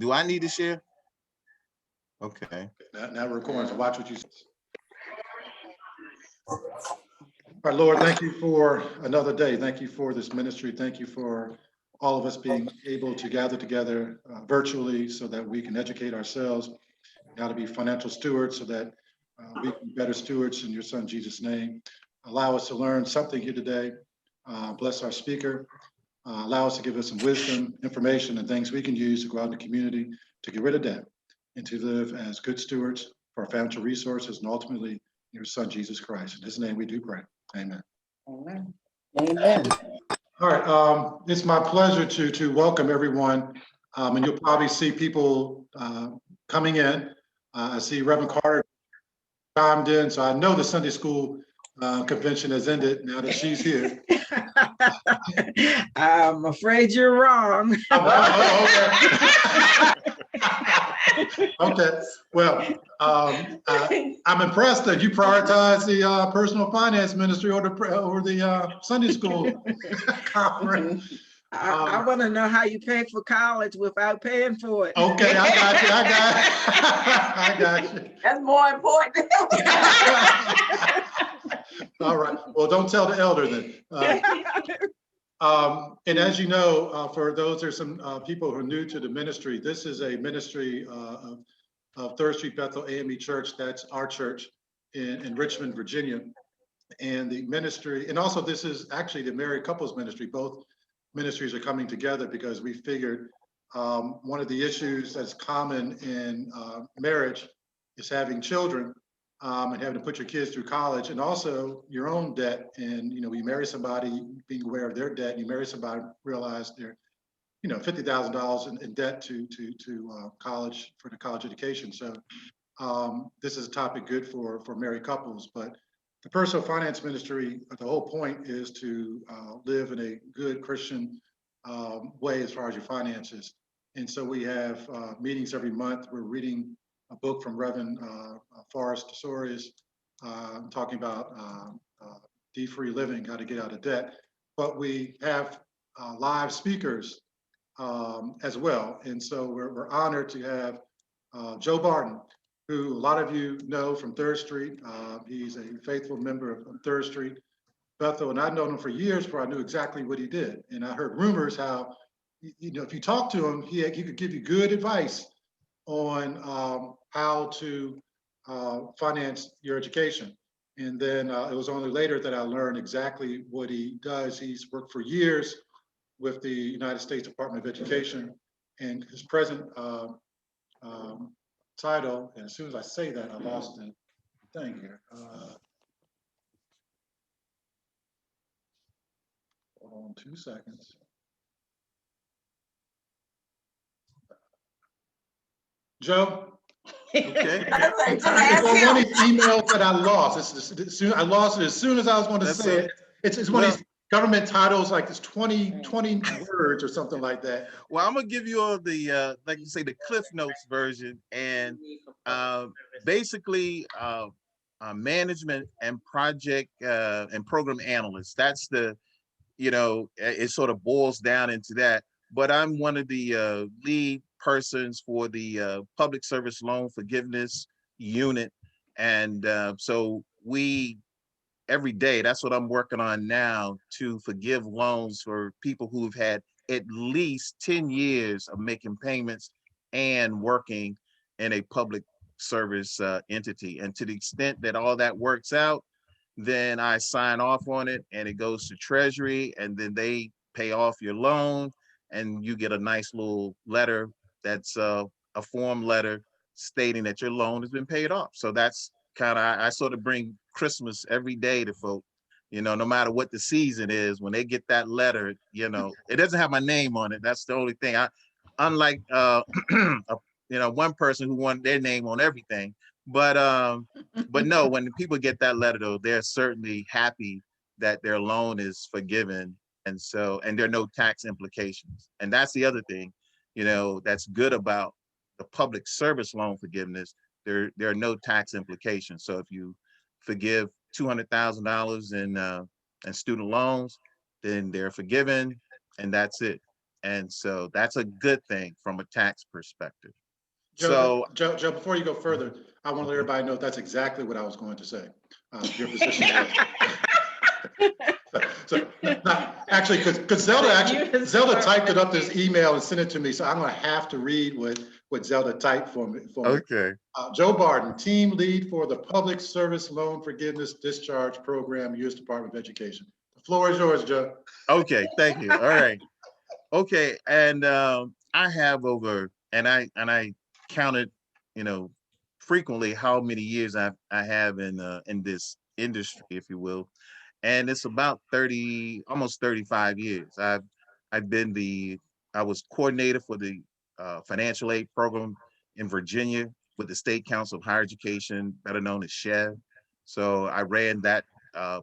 Do I need to share? Okay. Now we're recording, so watch what you say. All right, Lord, thank you for another day. Thank you for this ministry. Thank you for all of us being able to gather together virtually so that we can educate ourselves how to be financial stewards so that we can be better stewards in your son Jesus' name. Allow us to learn something here today. Bless our speaker. Allow us to give us some wisdom, information, and things we can use to go out in the community to get rid of debt and to live as good stewards for our financial resources and ultimately your son Jesus Christ. In his name we do pray. Amen. Amen. Amen. All right, it's my pleasure to welcome everyone, and you'll probably see people coming in. I see Reverend Carter chimed in, so I know the Sunday school convention has ended now that she's here. I'm afraid you're wrong. Okay. Well, I'm impressed that you prioritize the personal finance ministry over the Sunday school conference. I want to know how you pay for college without paying for it. Okay, I got you. I got you. That's more important. All right. Well, don't tell the elder then. And as you know, for those, there's some people who are new to the ministry. This is a ministry of Third Street Bethel AME Church. That's our church in Richmond, Virginia. And the ministry, and also this is actually the married couples ministry. Both ministries are coming together because we figured one of the issues that's common in marriage is having children and having to put your kids through college, and also your own debt. And you marry somebody, being aware of their debt. And you marry somebody, realize they're $50,000 in debt to college for the college education. So this is a topic good for married couples. But the personal finance ministry, the whole point is to live in a good Christian way as far as your finances. And so we have meetings every month. We're reading a book from Reverend Forrest Tesorius talking about debt-free living, how to get out of debt. But we have live speakers as well. And so we're honored to have Joe Barton, who a lot of you know from Third Street. He's a faithful member of Third Street Bethel, and I've known him for years before I knew exactly what he did. And I heard rumors how, if you talk to him, he could give you good advice on how to finance your education. And then it was only later that I learned exactly what he does. He's worked for years with the United States Department of Education, and his present title, and as soon as I say that, I lost the thing here. Hold on 2 seconds. Joe? Okay. It's on one of these emails that I lost. I lost it as soon as I was going to say it. It's one of these government titles, like it's 20 words or something like that. Well, I'm gonna give you all the like you say, the Cliff Notes version, and basically management and project and program analyst. That's the, it sort of boils down into that. But I'm one of the lead persons for the public service loan forgiveness unit, and so we every day, that's what I'm working on now, to forgive loans for people who've had at least 10 years of making payments and working in a public service entity. And to the extent that all that works out, then I sign off on it and it goes to Treasury, and then they pay off your loan and you get a nice little letter that's a form letter stating that your loan has been paid off. So that's kind of, I sort of bring Christmas every day to folk, no matter what the season is. When they get that letter, it doesn't have my name on it. That's the only thing. Unlike one person who wanted their name on everything, but no, when people get that letter though, they're certainly happy that their loan is forgiven, and there are no tax implications. And that's the other thing, that's good about the public service loan forgiveness. There are no tax implications. So if you forgive $200,000 in student loans, then they're forgiven, and that's it. And so that's a good thing from a tax perspective. Joe, So, Joe, before you go further, I want to let everybody know that's exactly what I was going to say. Your position was. So actually, because Zelda typed it up this email and sent it to me, so I'm going to have to read what Zelda typed for me. okay. Joe Barton, team lead for the Public Service Loan Forgiveness Discharge Program, U.S. Department of Education. The floor is yours, Joe. Okay, thank you. All right. Okay, and I have over, and I counted, frequently how many years I have in this industry, if you will, and it's about 30, almost 35 years. I was coordinator for the financial aid program in Virginia with the State Council of Higher Education, better known as SHEV. So I ran that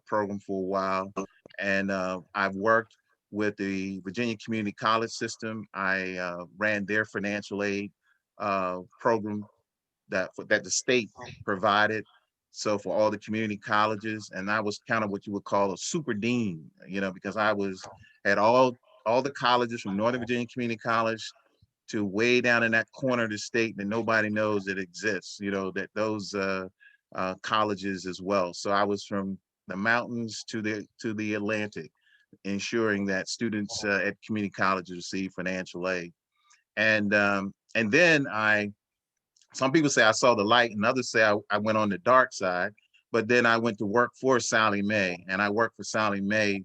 program for a while, and I've worked with the Virginia Community College System. I ran their financial aid program that the state provided. So for all the community colleges, and I was kind of what you would call a super dean, because I had all the colleges from Northern Virginia Community College to way down in that corner of the state that nobody knows it exists, that those colleges as well. So I was from the mountains to the Atlantic, ensuring that students at community colleges receive financial aid. And then some people say I saw the light, and others say I went on the dark side. But then I went to work for Sallie Mae, and I worked for Sallie Mae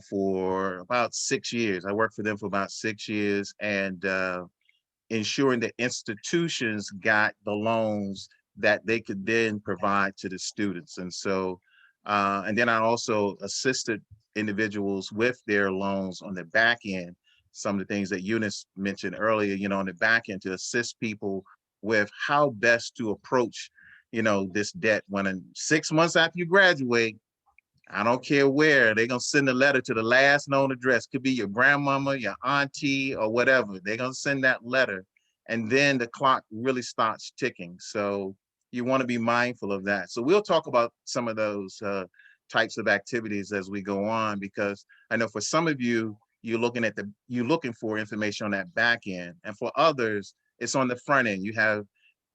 for about 6 years. I worked for them for about 6 years, and ensuring that institutions got the loans that they could then provide to the students. And so, and then I also assisted individuals with their loans on the back end. Some of the things that Eunice mentioned earlier, on the back end, to assist people with how best to approach, this debt. When in 6 months after you graduate, I don't care where, they're gonna send a letter to the last known address. Could be your grandmama, your auntie, or whatever. They're gonna send that letter, and then the clock really starts ticking. So you want to be mindful of that. So we'll talk about some of those types of activities as we go on, because I know for some of you, you're looking for information on that back end, and for others, it's on the front end. You have,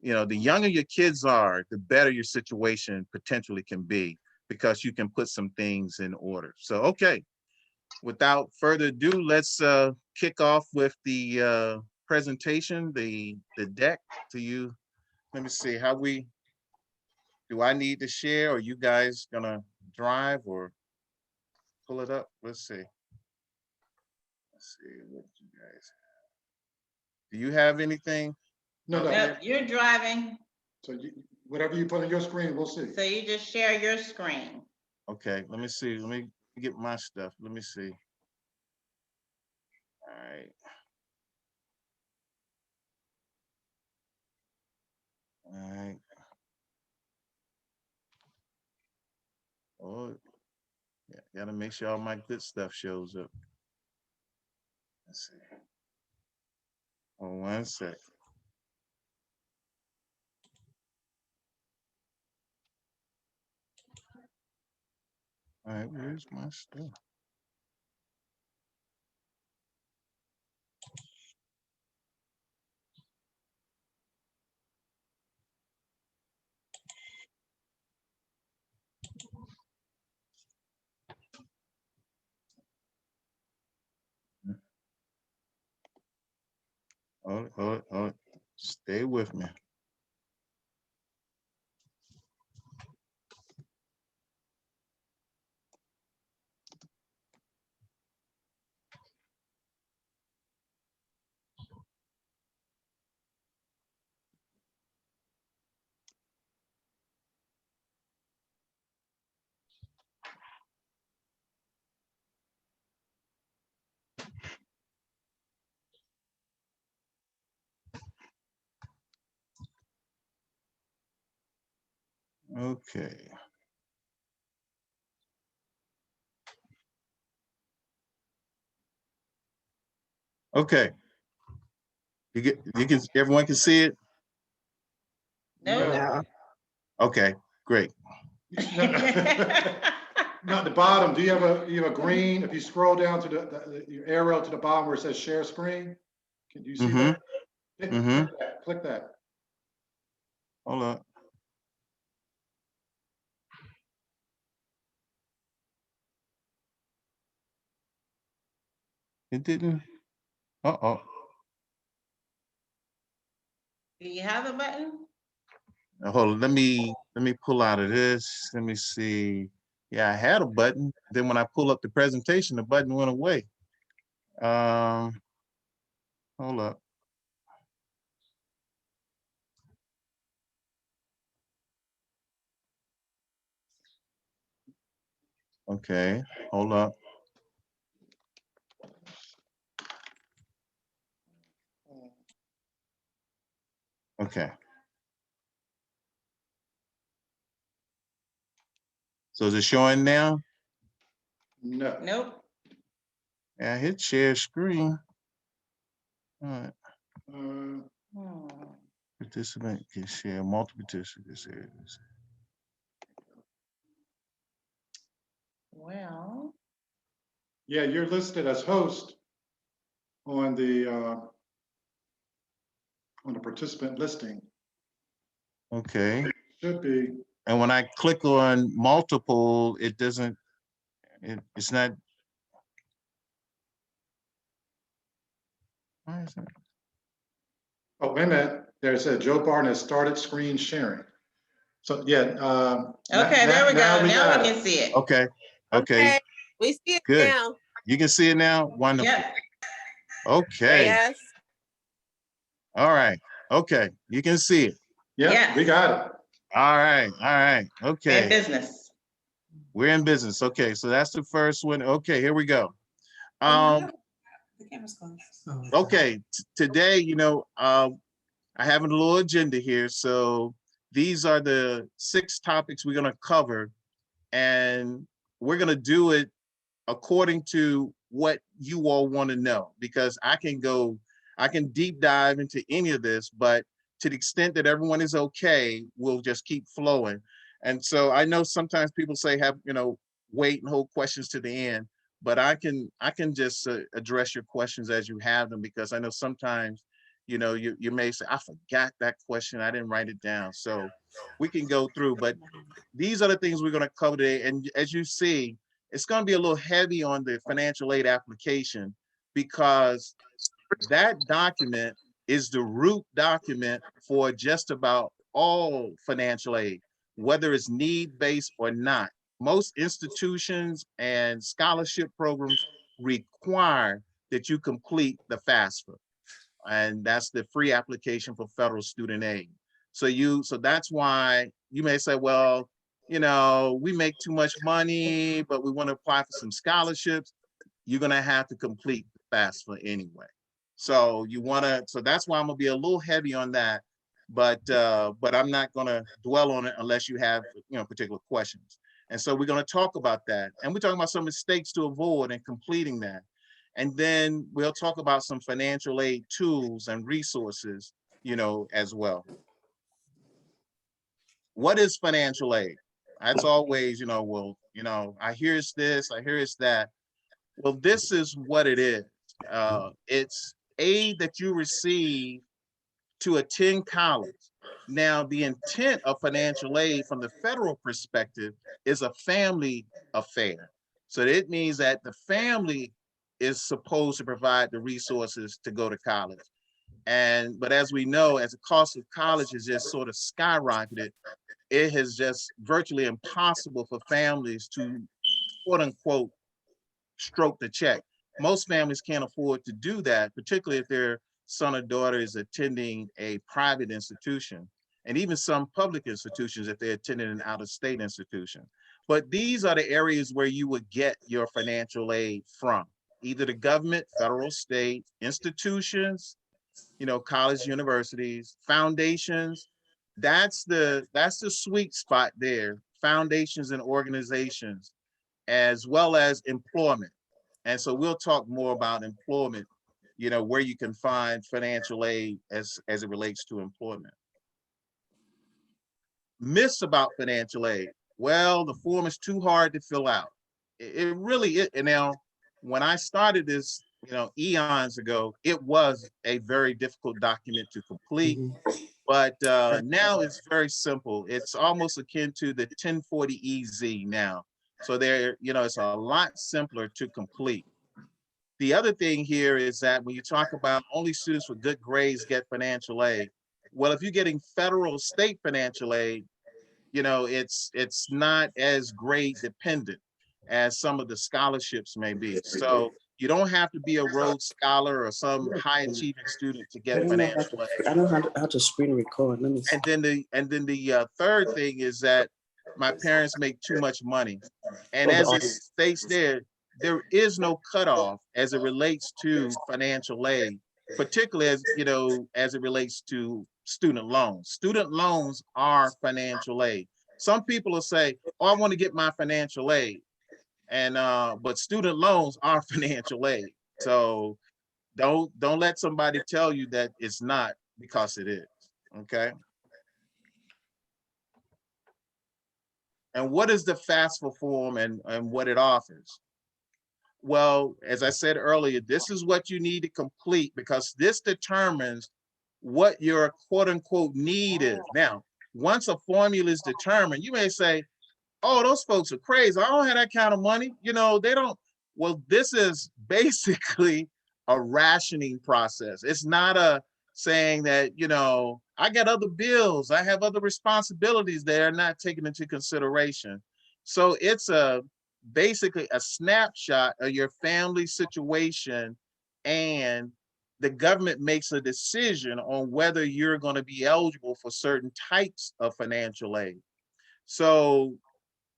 the younger your kids are, the better your situation potentially can be, because you can put some things in order. So, okay, without further ado, let's kick off with the presentation, the deck to you. Let me see, do I need to share, or you guys gonna drive or pull it up? Let's see. Let's see what you guys have. Do you have anything? No. Yep, you're driving. So whatever you put on your screen, we'll see. So you just share your screen. Okay, let me see. Let me get my stuff. Let me see. All right. All right. Oh, yeah, gotta make sure all my good stuff shows up. Let's see. Oh, 1 sec. All right, where's my stuff? Oh, stay with me. Okay. Okay. Everyone can see it? No. No. Okay, great. Now, at the bottom, do you have a green? If you scroll down to your arrow to the bottom where it says share screen, can you see that? Click that. Hold up. It didn't. Uh-oh. Do you have a button? Now, hold on. Let me pull out of this. Let me see. Yeah, I had a button. Then when I pull up the presentation, the button went away. Hold up. Okay, hold up. Okay. So is it showing now? No. Nope. Yeah, I hit share screen. All right. Hmm. Participant can share multiple participants. Well, Yeah, you're listed as host on the participant listing. Okay. Should be. And when I click on multiple, it doesn't, it's not. Why is that? Oh, wait a minute. There's a Joe Barton has started screen sharing. So yeah. okay, there we go. Now we got can see it. Okay. Okay. We see it Good. now. You can see it now? Wonderful. Yep. Okay. Yes. All right. Okay. You can see it. Yeah, Yes. we got it. All right. All right. In Okay. business. We're in business. Okay. So that's the first one. Okay. Here we go. The camera's closed. Okay. Today, you know, I have a little agenda here. So these are the 6 topics we're going to cover, and we're going to do it according to what you all want to know, because I can deep dive into any of this, but to the extent that everyone is okay, we'll just keep flowing. And so I know sometimes people say wait and hold questions to the end, but I can just address your questions as you have them, because I know sometimes you may say, I forgot that question, I didn't write it down. So we can go through, but these are the things we're going to cover today. And as you see, it's going to be a little heavy on the financial aid application, because that document is the root document for just about all financial aid, whether it's need-based or not. Most institutions and scholarship programs require that you complete the FAFSA, and that's the free application for federal student aid. So that's why you may say, well, we make too much money, but we want to apply for some scholarships. You're going to have to complete the FAFSA anyway. So that's why I'm going to be a little heavy on that, but I'm not going to dwell on it unless you have, particular questions. And so we're going to talk about that. And we're talking about some mistakes to avoid in completing that. And then we'll talk about some financial aid tools and resources, as well. What is financial aid? That's always, I hear it's this, I hear it's that. Well, this is what it is. It's aid that you receive to attend college. Now, the intent of financial aid from the federal perspective is a family affair. So it means that the family is supposed to provide the resources to go to college. But as we know, as the cost of college has just sort of skyrocketed, it has just virtually impossible for families to, quote unquote, stroke the check. Most families can't afford to do that, particularly if their son or daughter is attending a private institution, and even some public institutions if they're attending an out-of-state institution. But these are the areas where you would get your financial aid from, either the government, federal, state, institutions, college, universities, foundations. That's the sweet spot there, foundations and organizations, as well as employment. And so we'll talk more about employment, where you can find financial aid as it relates to employment. Myths about financial aid. Well, the form is too hard to fill out. it really is. And now, when I started this, eons ago, it was a very difficult document to complete. But now it's very simple. It's almost akin to the 1040 EZ now. So it's a lot simpler to complete. The other thing here is that when you talk about only students with good grades get financial aid, well, if you're getting federal state financial aid, it's not as grade dependent as some of the scholarships may be. So you don't have to be a Rhodes Scholar or some high achieving student to get financial aid. I don't know how to screen record. Let me see. And then the third thing is that my parents make too much money. And as it states there is no cutoff as it relates to financial aid, particularly as it relates to student loans. Student loans are financial aid. Some people will say, "Oh, I want to get my financial aid," and but student loans are financial aid. So don't let somebody tell you that it's not, because it is. Okay. And what is the FAFSA form and what it offers? Well, as I said earlier, this is what you need to complete, because this determines what your quote unquote need is. Now, once a formula is determined, you may say, "Oh, those folks are crazy. I don't have that kind of money." They don't. Well, this is basically a rationing process. It's not a saying that, I got other bills, I have other responsibilities that are not taken into consideration. So it's basically a snapshot of your family situation, and the government makes a decision on whether you're going to be eligible for certain types of financial aid. So,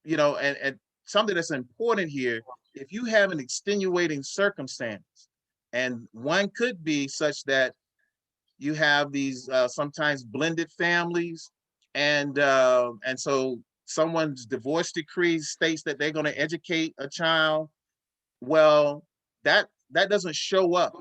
and something that's important here, if you have an extenuating circumstance, and one could be such that you have these sometimes blended families, and so someone's divorce decree states that they're going to educate a child. Well, that doesn't show up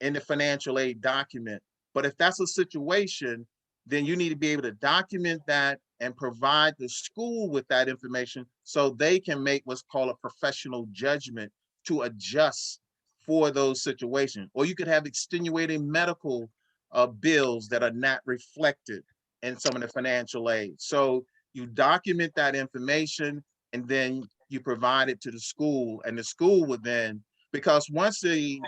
in the financial aid document. But if that's a situation, then you need to be able to document that and provide the school with that information so they can make what's called a professional judgment to adjust for those situations. Or you could have extenuating medical bills that are not reflected in some of the financial aid. So you document that information, and then you provide it to the school, and the school would then, because once the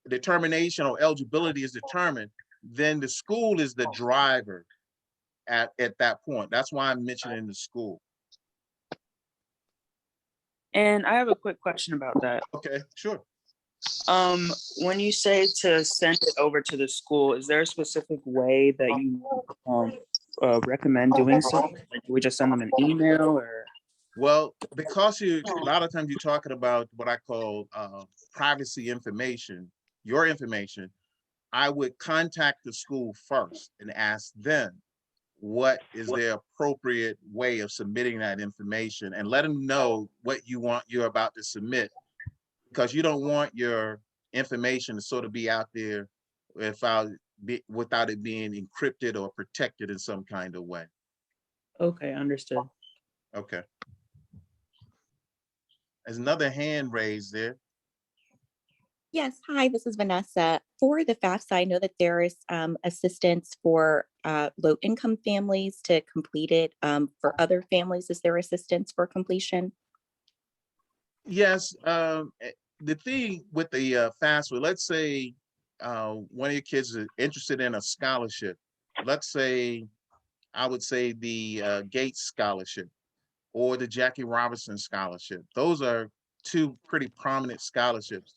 determination or eligibility is determined, then the school is the driver at that point. That's why I'm mentioning the school. And I have a quick question about that. Okay, sure. When you say to send it over to the school, is there a specific way that you recommend doing so? Like, do we just send them an email, or? Well, because a lot of times you're talking about what I call privacy information, your information, I would contact the school first and ask them what is their appropriate way of submitting that information, and let them know what you're about to submit, because you don't want your information to sort of be out there without it being encrypted or protected in some kind of way. Okay, understood. Okay. There's another hand raised there. Yes, hi, this is Vanessa. For the FAFSA, I know that there is assistance for low-income families to complete it. For other families, is there assistance for completion? Yes, the thing with the FAFSA, let's say one of your kids is interested in a scholarship. Let's say, I would say the Gates Scholarship or the Jackie Robinson Scholarship. Those are two pretty prominent scholarships.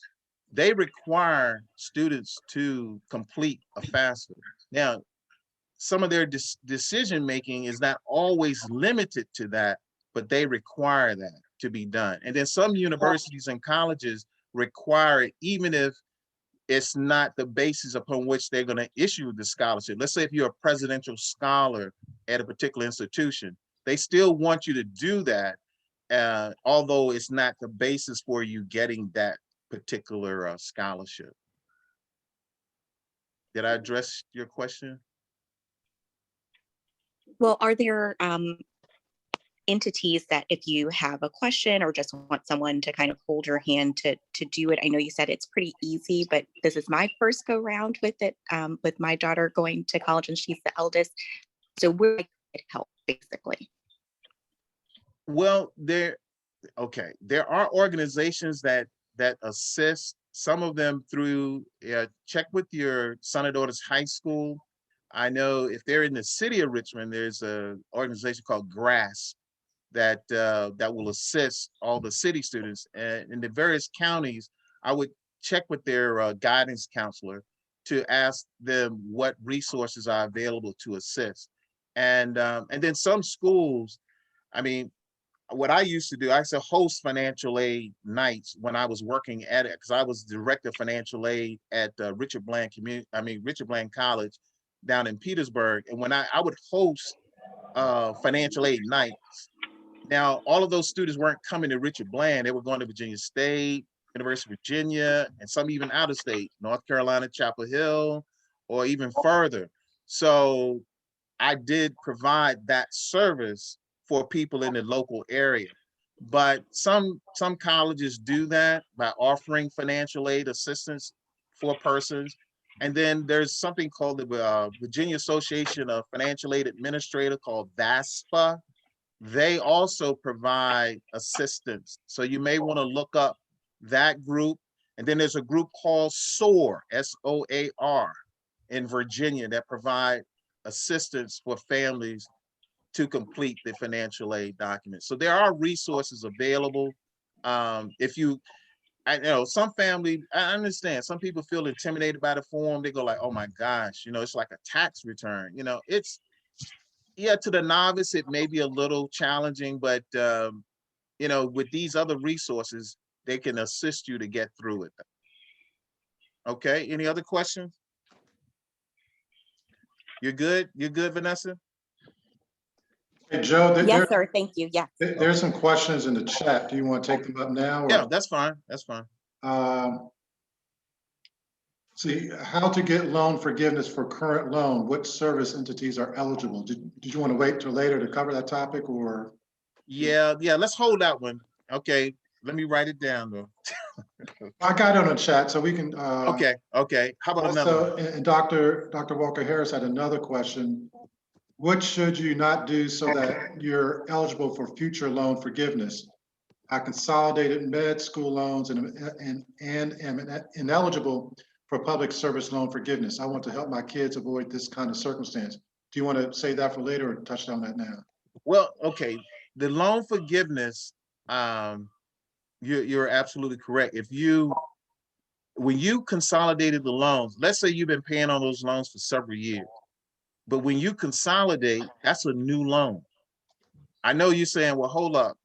They require students to complete a FAFSA. Now, some of their decision-making is not always limited to that, but they require that to be done. And then some universities and colleges require it, even if it's not the basis upon which they're going to issue the scholarship. Let's say if you're a presidential scholar at a particular institution, they still want you to do that, although it's not the basis for you getting that particular scholarship. Did I address your question? Well, are there entities that if you have a question or just want someone to kind of hold your hand to do it. I know you said it's pretty easy, but this is my first go round with it, with my daughter going to college and she's the eldest. So we're like help basically. Well, there are organizations that assist, some of them through, check with your son or daughter's high school. I know if they're in the city of Richmond, there's an organization called GRASP that will assist all the city students. And in the various counties, I would check with their guidance counselor to ask them what resources are available to assist. And then some schools, I mean, what I used to do, I used to host financial aid nights when I was working at it, because I was director of financial aid at Richard Bland College down in Petersburg. And when I would host financial aid nights, now all of those students weren't coming to Richard Bland, they were going to Virginia State, University of Virginia, and some even out of state, North Carolina, Chapel Hill, or even further. So I did provide that service for people in the local area. But some colleges do that by offering financial aid assistance for persons. And then there's something called the Virginia Association of Financial Aid Administrators, called VASPA. They also provide assistance. So you may want to look up that group. And then there's a group called SOAR, SOAR, in Virginia, that provide assistance for families to complete the financial aid documents. So there are resources available. If you, I know some family, I understand some people feel intimidated by the form. They go like, oh my gosh, it's like a tax return. It's, yeah, to the novice, it may be a little challenging, but with these other resources, they can assist you to get through it. Okay, any other questions? You're good? You're good, Vanessa? Hey, Joe, Yes, sir. Thank you. Yes. there's some questions in the chat. Do you want to take them up now? Or? Yeah, that's fine. That's fine. See, how to get loan forgiveness for current loan? What service entities are eligible? Did you want to wait till later to cover that topic, or? Yeah, let's hold that one. Okay, let me write it down though. I got it on the chat, so we can. Okay. How about another one? And Dr. Walker Harris had another question. What should you not do so that you're eligible for future loan forgiveness? I consolidated med school loans and am ineligible for public service loan forgiveness. I want to help my kids avoid this kind of circumstance. Do you want to say that for later or touch on that now? Well, okay, the loan forgiveness, you're absolutely correct. When you consolidated the loans, let's say you've been paying on those loans for several years, but when you consolidate, that's a new loan. I know you're saying, well, hold up,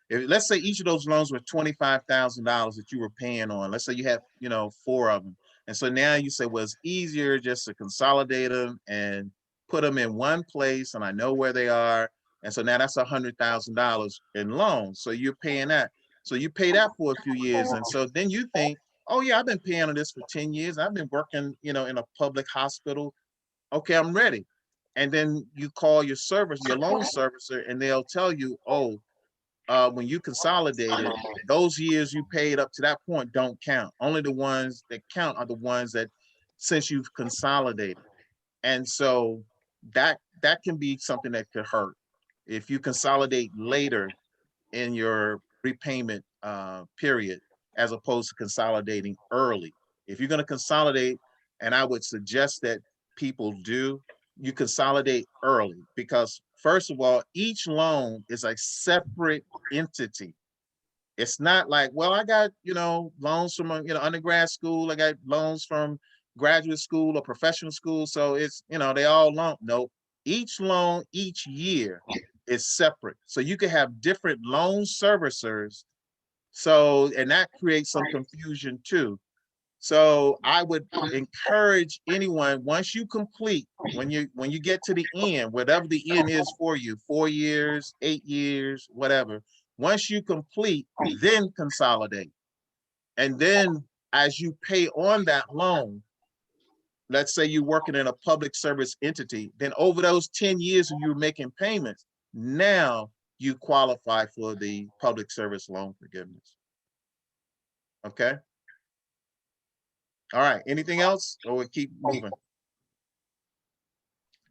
let's say each of those loans were $25,000 that you were paying on. Let's say you have, 4 of them. And so now you say, well, it's easier just to consolidate them and put them in one place, and I know where they are. And so now that's $100,000 in loans. So you're paying that. So you pay that for a few years. And so then you think, oh yeah, I've been paying on this for 10 years. I've been working, in a public hospital. Okay, I'm ready. And then you call your loan servicer, and they'll tell you, oh, when you consolidated, those years you paid up to that point don't count. Only the ones that count are the ones that since you've consolidated. And so that can be something that could hurt if you consolidate later in your repayment period, as opposed to consolidating early. If you're going to consolidate, and I would suggest that people do, you consolidate early, because first of all, each loan is a separate entity. It's not like, well, I got, loans from, undergrad school. I got loans from graduate school or professional school. So it's, they all loan. No, each loan, each year is separate. So you could have different loan servicers. So, and that creates some confusion too. So I would encourage anyone, once you complete, when you get to the end, whatever the end is for you, 4 years, 8 years, whatever, once you complete, then consolidate. And then as you pay on that loan, let's say you're working in a public service entity, then over those 10 years when you're making payments, now you qualify for the public service loan forgiveness. Okay. All right. Anything else, or we'll keep moving?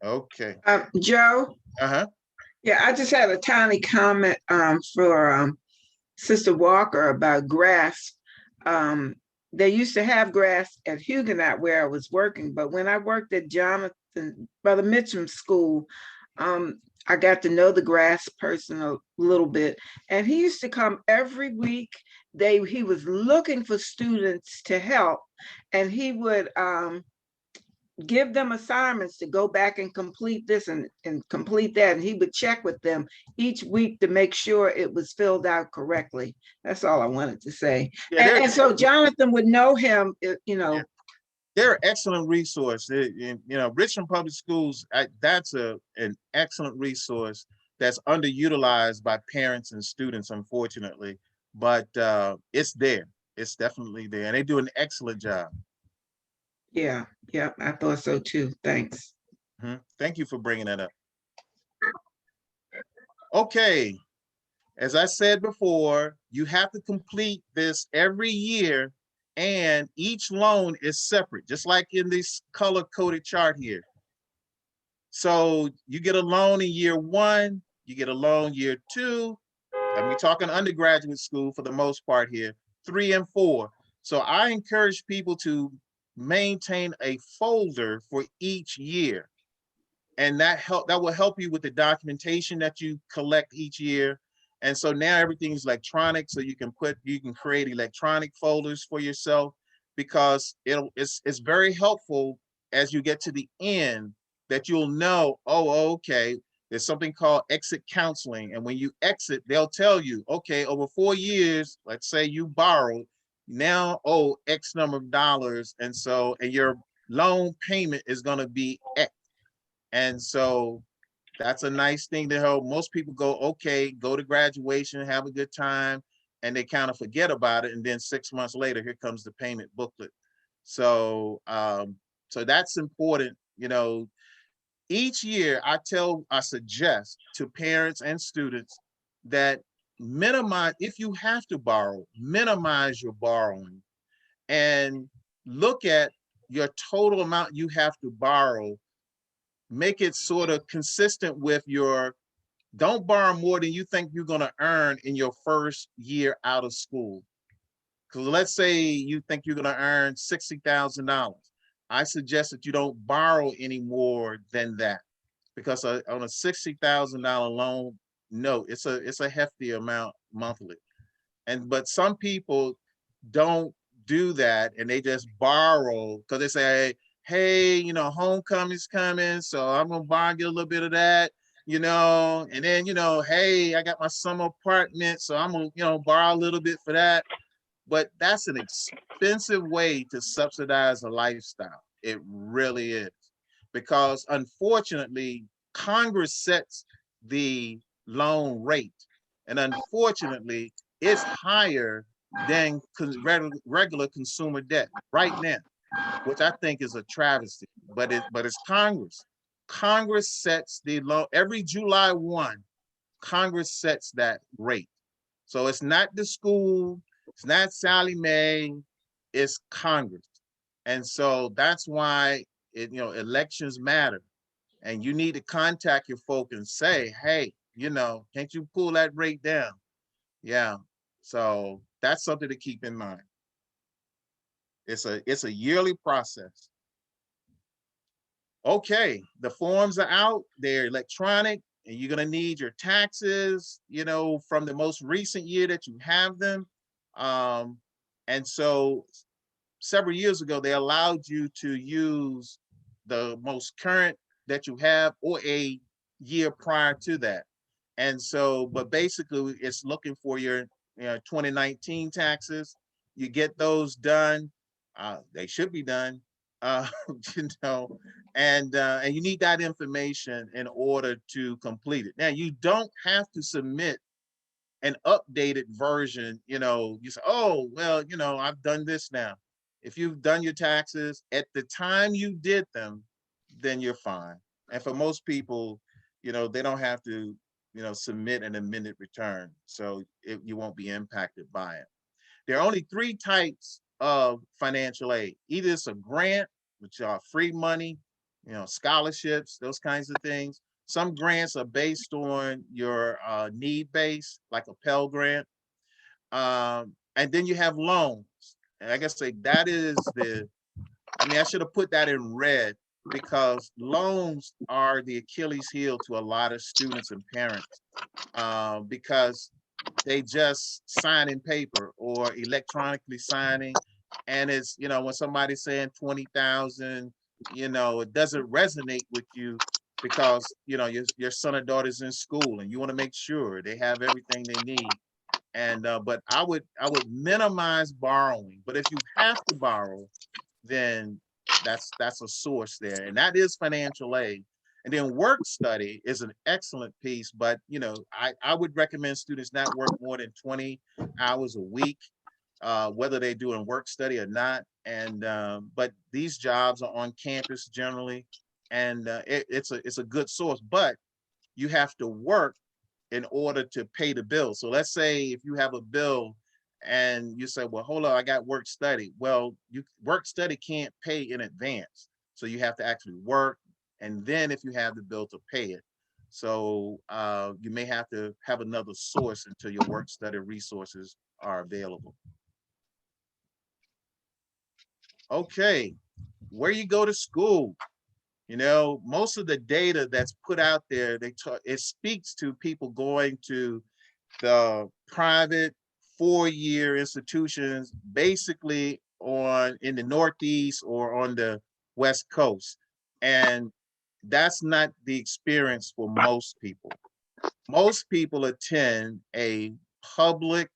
Okay. Joe? Uh-huh. Yeah, I just had a tiny comment for Sister Walker about grass. They used to have grass at Huguenot where I was working, but when I worked at Brother Mitchum's school, I got to know the grass person a little bit, and he used to come every week. He was looking for students to help, and he would give them assignments to go back and complete this and complete that. And he would check with them each week to make sure it was filled out correctly. That's all I wanted to say. Yeah, And so Jonathan would know him, you know. Yeah. They're an excellent resource. Richmond Public Schools, that's an excellent resource that's underutilized by parents and students, unfortunately. But it's there. It's definitely there. And they do an excellent job. Yeah, I thought so too. Thanks. Thank you for bringing that up. Okay. As I said before, you have to complete this every year, and each loan is separate, just like in this color-coded chart here. So you get a loan in year 1, you get a loan year 2, and we're talking undergraduate school for the most part here, 3 and 4. So I encourage people to maintain a folder for each year, and that will help you with the documentation that you collect each year. And so now everything's electronic, so you can create electronic folders for yourself, because it's very helpful as you get to the end that you'll know, oh, okay, there's something called exit counseling. And when you exit, they'll tell you, okay, over 4 years, let's say you borrowed, now owe X number of dollars. And your loan payment is going to be X. And so that's a nice thing to help. Most people go, okay, go to graduation, have a good time, and they kind of forget about it. And then 6 months later, here comes the payment booklet. So, so that's important. Each year I suggest to parents and students that minimize, if you have to borrow, minimize your borrowing and look at your total amount you have to borrow. Make it sort of consistent with don't borrow more than you think you're going to earn in your first year out of school. Because let's say you think you're going to earn $60,000. I suggest that you don't borrow any more than that, because on a $60,000 loan note, it's a hefty amount monthly. But some people don't do that, and they just borrow because they say, hey, homecoming's coming, so I'm gonna borrow, get a little bit of that, and then, hey, I got my summer apartment, so I'm gonna, borrow a little bit for that. But that's an expensive way to subsidize a lifestyle. It really is, because unfortunately, Congress sets the loan rate, and unfortunately, it's higher than regular consumer debt right now, which I think is a travesty. But it's Congress. Congress sets the loan every July 1. Congress sets that rate. So it's not the school, it's not Sally Mae, it's Congress. And so that's why elections matter. And you need to contact your folk and say, hey, can't you pull that rate down? Yeah. So that's something to keep in mind. It's a yearly process. Okay, the forms are out, they're electronic, and you're gonna need your taxes, from the most recent year that you have them. And so several years ago, they allowed you to use the most current that you have or a year prior to that. And so, but basically it's looking for your 2019 taxes. You get those done. They should be done, and you need that information in order to complete it. Now, you don't have to submit an updated version. You say, oh, well, I've done this now. If you've done your taxes at the time you did them, then you're fine. And for most people, they don't have to submit an amended return. So you won't be impacted by it. There are only 3 types of financial aid. Either it's a grant, which are free money, scholarships, those kinds of things. Some grants are based on your need base, like a Pell Grant. And then you have loans. And I guess that is I should have put that in red, because loans are the Achilles heel to a lot of students and parents, because they just sign in paper or electronically signing. And it's, when somebody's saying 20,000, it doesn't resonate with you, because, your son or daughter's in school and you want to make sure they have everything they need. And, but I would minimize borrowing. But if you have to borrow, then that's a source there. And that is financial aid. And then work study is an excellent piece, but I would recommend students not work more than 20 hours a week, whether they're doing work study or not. And but these jobs are on campus generally, and it's a good source. But you have to work in order to pay the bill. So let's say if you have a bill and you say, well, hold on, I got work study. Well, work study can't pay in advance. So you have to actually work. And then if you have the bill, to pay it. So you may have to have another source until your work study resources are available. Okay, where you go to school. Most of the data that's put out there, it speaks to people going to the private 4-year institutions, basically in the Northeast or on the West Coast. And that's not the experience for most people. Most people attend a public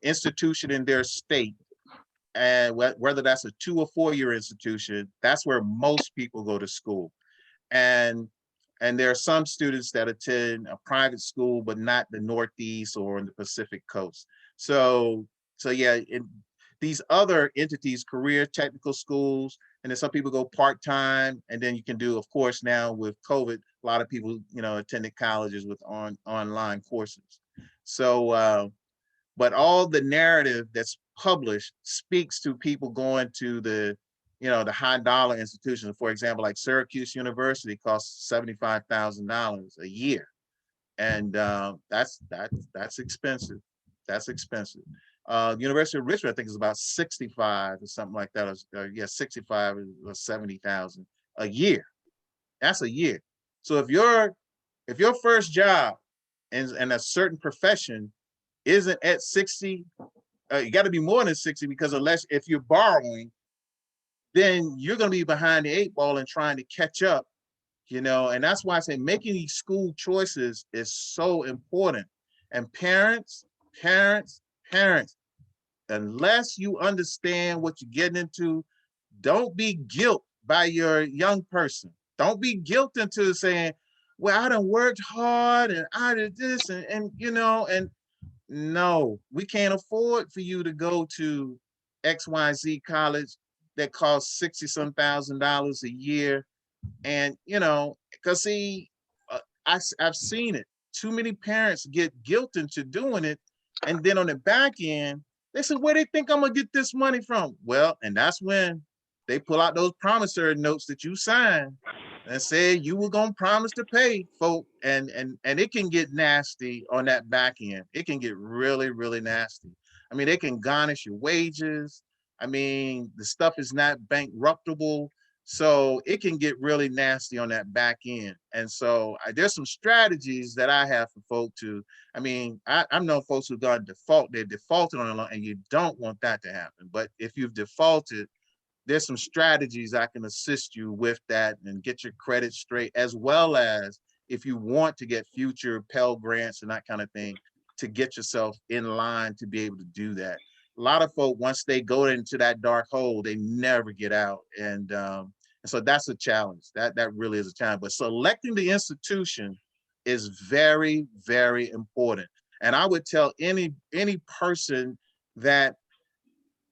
institution in their state, and whether that's a 2 or 4-year institution, that's where most people go to school. And there are some students that attend a private school, but not the Northeast or in the Pacific Coast. So yeah, in these other entities, career technical schools, and then some people go part-time, and then you can do, of course, now with COVID, a lot of people, attended colleges with online courses. So, but all the narrative that's published speaks to people going to the high dollar institutions. For example, like Syracuse University costs $75,000 a year. And that's expensive. That's expensive. University of Richmond, I think, is about 65 or something like that. Yeah, 65 or 70,000 a year. That's a year. So if your first job in a certain profession isn't at 60, you got to be more than 60, because if you're borrowing, then you're going to be behind the 8 ball and trying to catch up, and that's why I say making these school choices is so important. And parents, unless you understand what you're getting into, don't be guilt by your young person. Don't be guilt into saying, well, I done worked hard and I did this and no, we can't afford for you to go to XYZ college that costs $60-some thousand a year. And, because see, I've seen it. Too many parents get guilt into doing it. And then on the back end, they say, where they think I'm going to get this money from? Well, and that's when they pull out those promissory notes that you signed and say you were going to promise to pay, folk. And it can get nasty on that back end. It can get really, really nasty. I mean, they can garnish your wages. I mean, the stuff is not bankruptable. So it can get really nasty on that back end. And so there's some strategies that I have for folk I've known folks who've gone default, they defaulted on a loan, and you don't want that to happen. But if you've defaulted, there's some strategies I can assist you with that and get your credit straight, as well as if you want to get future Pell Grants and that kind of thing, to get yourself in line to be able to do that. A lot of folk, once they go into that dark hole, they never get out. And so that's a challenge. That really is a challenge. But selecting the institution is very, very important. And I would tell any person that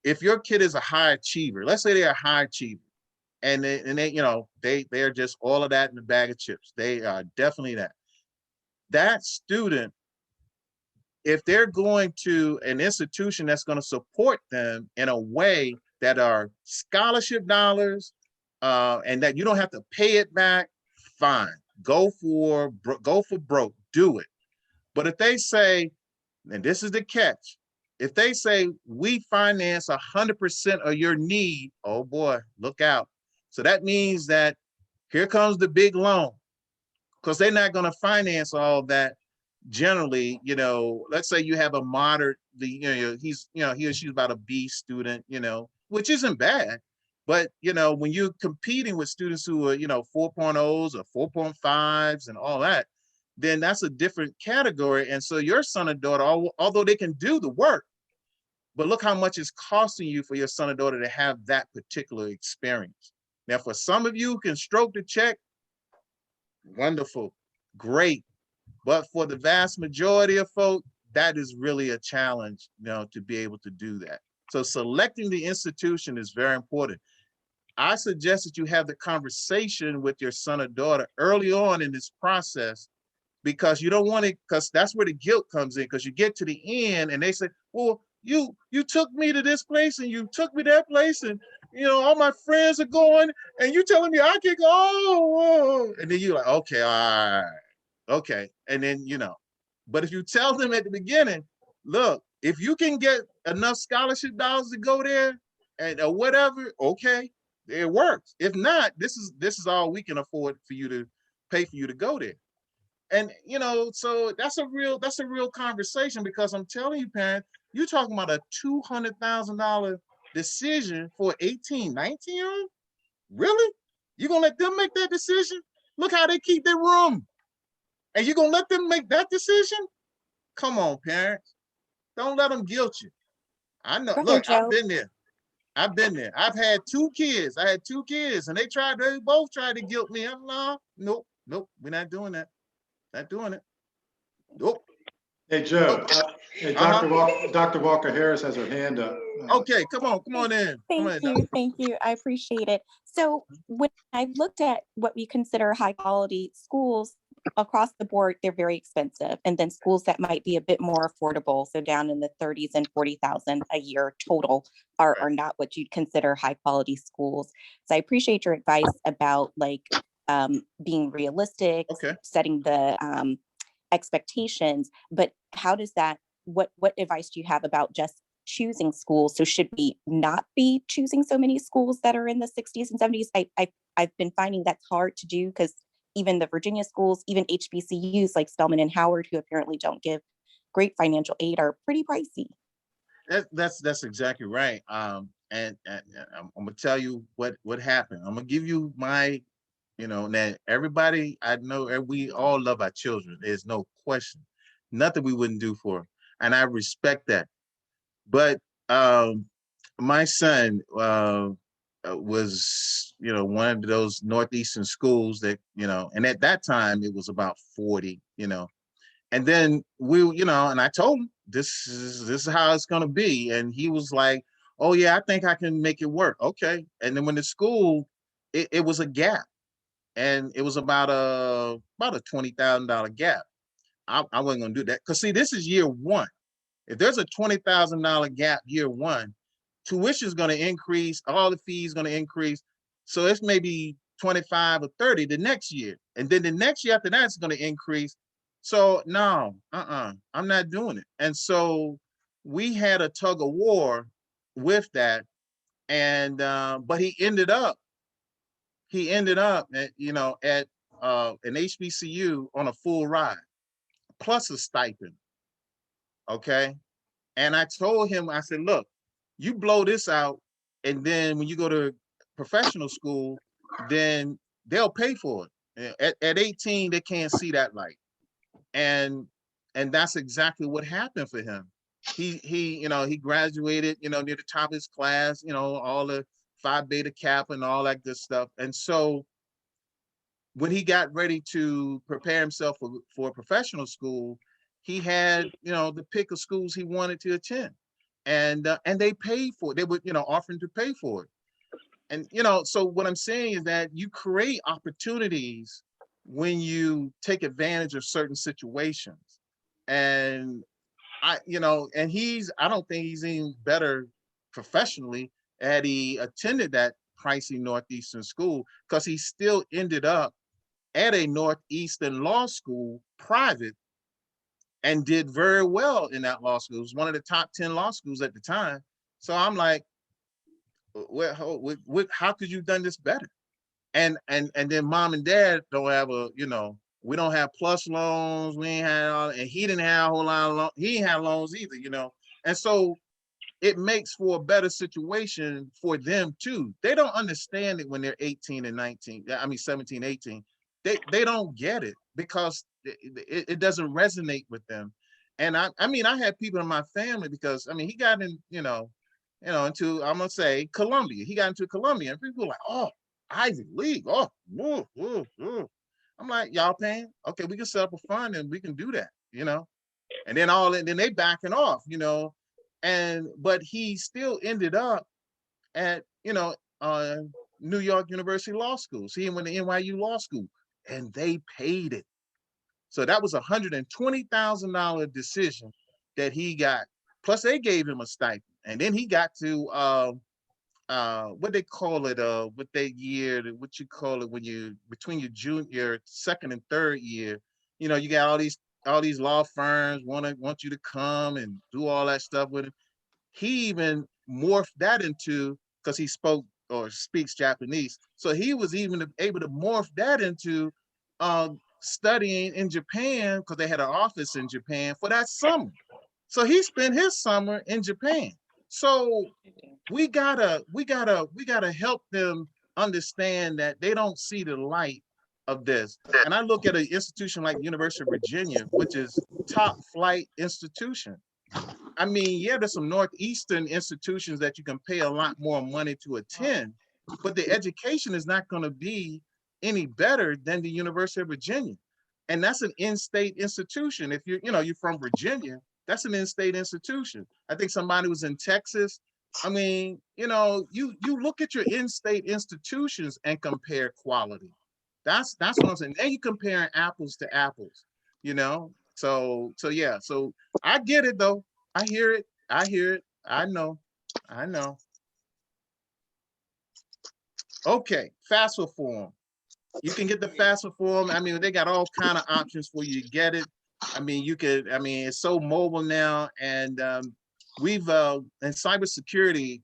if your kid is a high achiever, let's say they're a high achiever, and they are just all of that in a bag of chips. They are definitely that. that student, if they're going to an institution that's going to support them in a way that are scholarship dollars, and that you don't have to pay it back, fine. Go for broke, do it. But if they say, and this is the catch, if they say we finance 100% of your need, oh boy, look out. So that means that here comes the big loan, because they're not going to finance all that. Generally, let's say you have a moderate, he or she's about a B student, which isn't bad. But, when you're competing with students who are, 4.0s or 4.5s and all that, then that's a different category. And so your son or daughter, although they can do the work, but look how much it's costing you for your son or daughter to have that particular experience. Now, for some of you who can stroke the check, wonderful, great. But for the vast majority of folk, that is really a challenge, to be able to do that. So selecting the institution is very important. I suggest that you have the conversation with your son or daughter early on in this process, because you don't want it, because that's where the guilt comes in, because you get to the end and they say, well, you took me to this place and you took me to that place, and all my friends are going and you telling me I can go, oh. And then you're like, okay, all right. Okay. And then, but if you tell them at the beginning, look, if you can get enough scholarship dollars to go there and or whatever, okay, it works. If not, this is all we can afford for you to pay for you to go there. And, so that's a real conversation, because I'm telling you, parents, you're talking about a $200,000 decision for 18, 19-year-old. Really? You're going to let them make that decision? Look how they keep their room. And you're going to let them make that decision? Come on, parents. Don't let them guilt you. I know. Brother Look, Joe. I've been there. I've had two kids. I had two kids, and they both tried to guilt me. I'm like, nope, we're not doing that. Not doing it. Nope. Hey, Joe. Hey, Dr. Walker Harris has her hand up. Okay, come on in. Thank you. I appreciate it. So when I looked at what we consider high quality schools across the board, they're very expensive. And then schools that might be a bit more affordable, so down in the 30s and 40,000 a year total, are not what you'd consider high quality schools. So I appreciate your advice about being realistic, setting the expectations, but how does that, what advice do you have about just choosing schools? So should we not be choosing so many schools that are in the 60s and 70s? I've been finding that's hard to do, because even the Virginia schools, even HBCUs like Spelman and Howard, who apparently don't give great financial aid, are pretty pricey. That's exactly right. And I'm gonna tell you what happened. I'm gonna give you my, now everybody, I know we all love our children. There's no question. Nothing we wouldn't do for them. And I respect that. But my son was, one of those Northeastern schools that, and at that time it was about 40, and then and I told him, this is how it's going to be. And he was like, oh yeah, I think I can make it work. Okay. And then when the school, it was a gap, and it was about a $20,000 gap. I wasn't going to do that. Cause see, this is year one. If there's a $20,000 gap year one, tuition is going to increase, all the fees going to increase. So it's maybe 25 or 30 the next year. And then the next year after that, it's going to increase. So no, I'm not doing it. And so we had a tug of war with that. And, but he ended up at, at an HBCU on a full ride, plus a stipend. Okay. And I told him, I said, look, you blow this out, and then when you go to professional school, then they'll pay for it. At 18, they can't see that light. And that's exactly what happened for him. He graduated, near the top of his class, all the Phi Beta Kappa and all that good stuff. And so when he got ready to prepare himself for professional school, he had, the pick of schools he wanted to attend, and they paid for it. They would, offering to pay for it. And, so what I'm saying is that you create opportunities when you take advantage of certain situations. And I don't think he's any better professionally had he attended that pricey Northeastern school, because he still ended up at a Northeastern law school, private, and did very well in that law school. It was one of the top 10 law schools at the time. So I'm like, how could you have done this better? And then mom and dad don't have we don't have plus loans. We ain't had all, and he didn't have a whole lot of loans. He ain't had loans either, And so it makes for a better situation for them too. They don't understand it when they're 18 and 19. I mean, 17, 18. They don't get it because it doesn't resonate with them. And I had people in my family, because he got in, into, I'm gonna say, Columbia. He got into Columbia, and people were like, oh, Ivy League. Oh, woo, woo, woo. I'm like, y'all paying? Okay, we can set up a fund and we can do that, And then they backing off, but he still ended up at, New York University Law School. So he went to NYU Law School, and they paid it. So that was $120,000 decision that he got. Plus they gave him a stipend, and then he got to what they call it, what you call it when you between your second and third year, you got all these law firms want you to come and do all that stuff with him. He even morphed that into, because he spoke or speaks Japanese, so he was even able to morph that into studying in Japan, because they had an office in Japan for that summer. So he spent his summer in Japan. So we gotta help them understand that they don't see the light of this. And I look at an institution like University of Virginia, which is top flight institution. Yeah, there's some Northeastern institutions that you can pay a lot more money to attend, but the education is not going to be any better than the University of Virginia. And that's an in-state institution. If you're from Virginia, that's an in-state institution. I think somebody was in Texas. You look at your in-state institutions and compare quality. That's what I'm saying. And you comparing apples to apples, So yeah. So I get it though. I hear it. I know. Okay, FAFSA form. You can get the FAFSA form. They got all kind of options for you to get it. It's so mobile now, and we've in cybersecurity,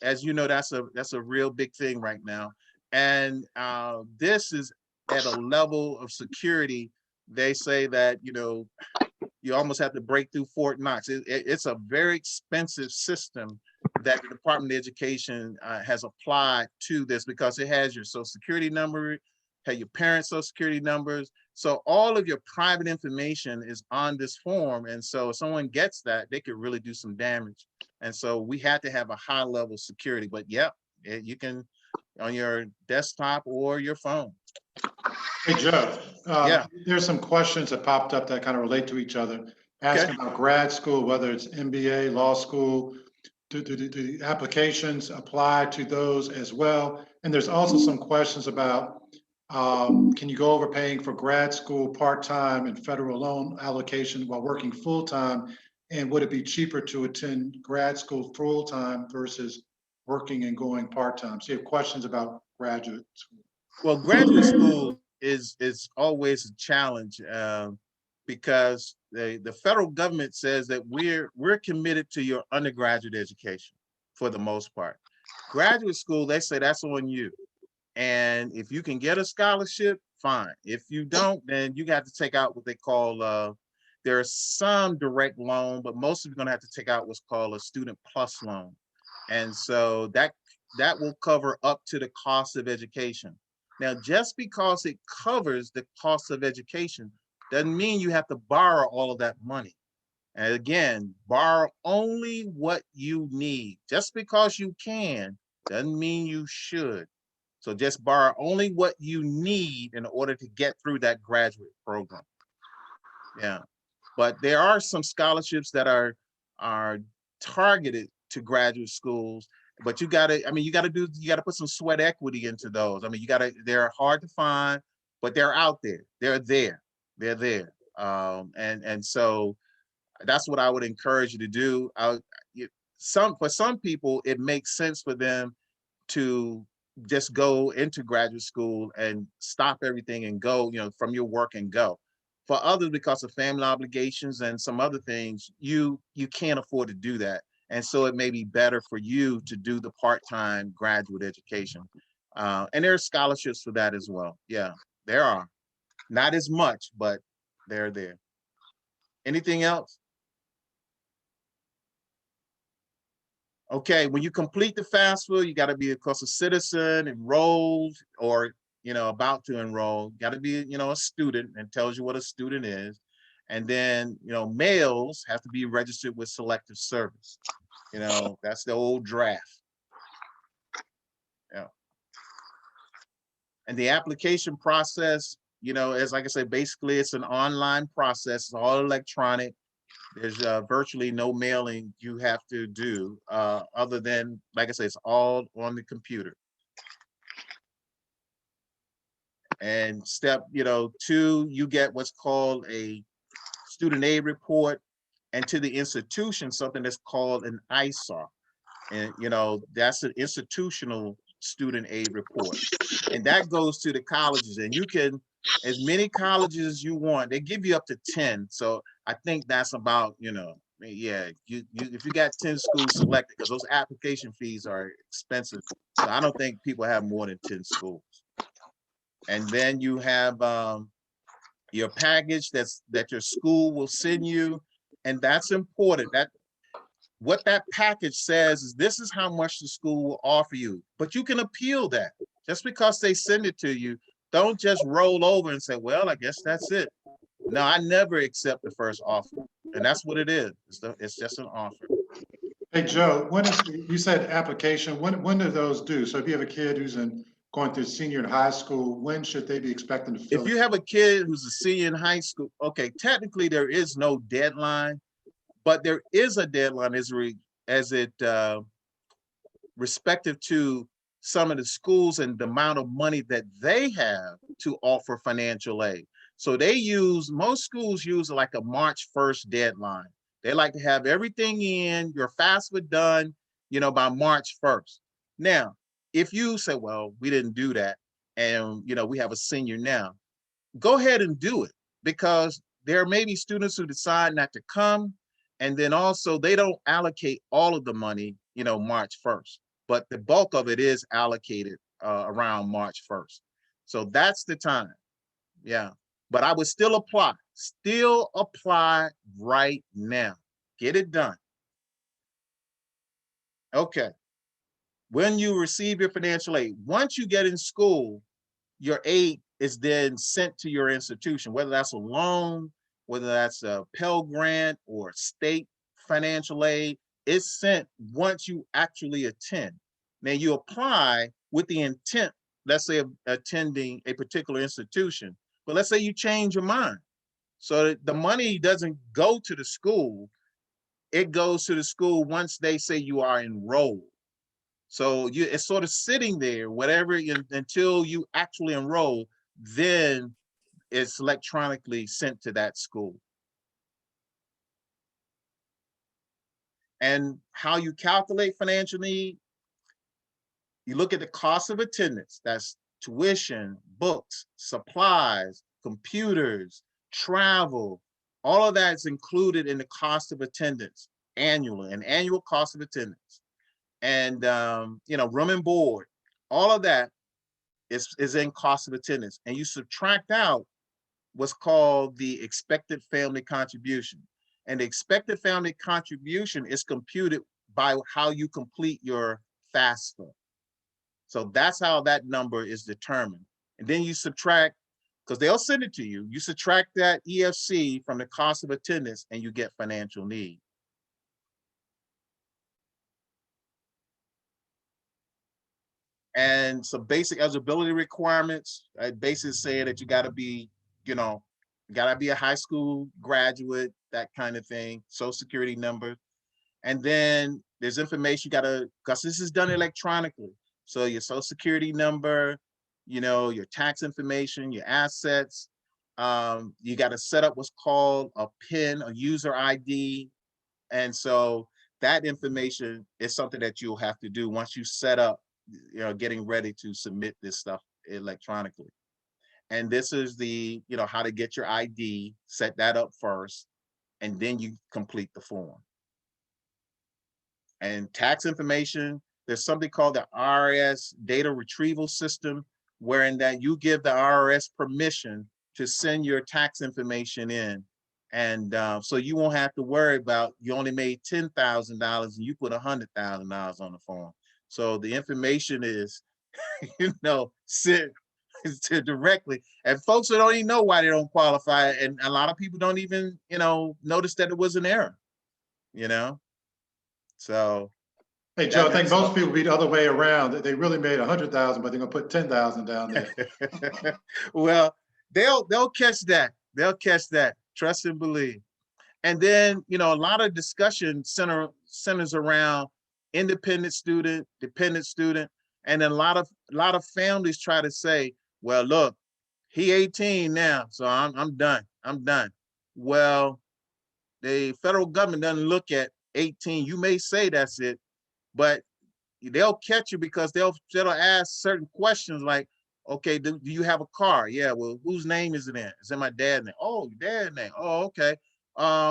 as you know, that's a real big thing right now. And this is at a level of security. They say that, you almost have to break through Fort Knox. It's a very expensive system that the Department of Education has applied to this, because it has your social security number, have your parents' social security numbers. So all of your private information is on this form. And so if someone gets that, they could really do some damage. And so we had to have a high level of security. But yeah, you can on your desktop or your phone. Hey, Joe. Yeah. There's some questions that popped up that kind of relate to each other. Asking about grad school, whether it's MBA, law school, do the applications apply to those as well? And there's also some questions about, can you go over paying for grad school part-time and federal loan allocation while working full-time? And would it be cheaper to attend grad school full-time versus working and going part-time? So you have questions about graduate school. Well, graduate school is always a challenge because the federal government says that we're committed to your undergraduate education for the most part. Graduate school, they say that's on you. And if you can get a scholarship, fine. If you don't, then you got to take out what they call, there's some direct loan, but most of you are gonna have to take out what's called a student plus loan. And so that will cover up to the cost of education. Now, just because it covers the cost of education doesn't mean you have to borrow all of that money. And again, borrow only what you need. Just because you can doesn't mean you should. So just borrow only what you need in order to get through that graduate program. Yeah, but there are some scholarships that are targeted to graduate schools. But you gotta put some sweat equity into those. They're hard to find, but they're out there. They're there. They're there. And so that's what I would encourage you to do. For some people, it makes sense for them to just go into graduate school and stop everything and go, from your work and go. For others, because of family obligations and some other things, you can't afford to do that. And so it may be better for you to do the part-time graduate education. And there are scholarships for that as well. Yeah, there are. Not as much, but they're there. Anything else? Okay, when you complete the FAFSA, you got to be, of course, a citizen, enrolled, or about to enroll. Got to be, a student, and tells you what a student is. And then, males have to be registered with Selective Service. That's the old draft. Yeah. And the application process, is, like I said, basically it's an online process. It's all electronic. There's virtually no mailing you have to do other than, like I said, it's all on the computer. And step, 2, you get what's called a student aid report, and to the institution, something that's called an ISAR. And, that's an institutional student aid report. And that goes to the colleges, and you can, as many colleges as you want. They give you up to 10. So I think that's about, yeah, if you got 10 schools selected, because those application fees are expensive. So I don't think people have more than 10 schools. And then you have your package that your school will send you. And that's important. What that package says is this is how much the school will offer you, but you can appeal that. Just because they send it to you, don't just roll over and say, well, I guess that's it. No, I never accept the first offer. And that's what it is. It's just an offer. Hey, Joe, you said application, when do those due? So if you have a kid who's going through senior in high school, when should they be expecting to fill If you it? have a kid who's a senior in high school, okay, technically there is no deadline, but there is a deadline as it respective to some of the schools and the amount of money that they have to offer financial aid. So most schools use like a March 1st deadline. They like to have everything in, your FAFSA done, by March 1st. Now, if you say, well, we didn't do that, and we have a senior now, go ahead and do it, because there may be students who decide not to come, and then also they don't allocate all of the money, March 1st, but the bulk of it is allocated around March 1st. So that's the time. Yeah. But I would still apply right now. Get it done. Okay. When you receive your financial aid, once you get in school, your aid is then sent to your institution, whether that's a loan, whether that's a Pell Grant or state financial aid. It's sent once you actually attend. Now you apply with the intent, let's say, of attending a particular institution, but let's say you change your mind. So the money doesn't go to the school, it goes to the school once they say you are enrolled. So it's sort of sitting there, until you actually enroll, then it's electronically sent to that school. And how you calculate financial need, you look at the cost of attendance. That's tuition, books, supplies, computers, travel. All of that is included in the cost of attendance annually, an annual cost of attendance. And room and board, all of that is in cost of attendance. And you subtract out what's called the expected family contribution. And the expected family contribution is computed by how you complete your FAFSA. So that's how that number is determined. And then you subtract, because they'll send it to you, you subtract that EFC from the cost of attendance and you get financial need. And some basic eligibility requirements, basically saying that you gotta be, a high school graduate, that kind of thing, social security number. And then there's information because this is done electronically. So your social security number, you know, your tax information, your assets. You got to set up what's called a PIN, a user ID. And so that information is something that you'll have to do once you set up, you know, getting ready to submit this stuff electronically. And this is the, you know, how to get your ID, set that up first, and then you complete the form. And tax information, there's something called the IRS data retrieval system, wherein that you give the IRS permission to send your tax information in. And so you won't have to worry about you only made $10,000 and you put $100,000 on the form. So the information is, you know, sent to directly, and folks who don't even know why they don't qualify, and a lot of people don't even, you know, notice that it was an error, you know. So Hey, Joe, I think most people be the other way around. They really made 100,000, but they're gonna put 10,000 down there. well, they'll catch that. They'll catch that. Trust and believe. And then, you know, a lot of discussion centers around independent student, dependent student, and then a lot of families try to say, well, look, he 18 now, so I'm done. I'm done. Well, the federal government doesn't look at 18. You may say that's it, but they'll catch you because they'll ask certain questions like, okay, do you have a car? Yeah, well, whose name is it in? It's in my dad's name. Oh, your dad's name. Oh, okay.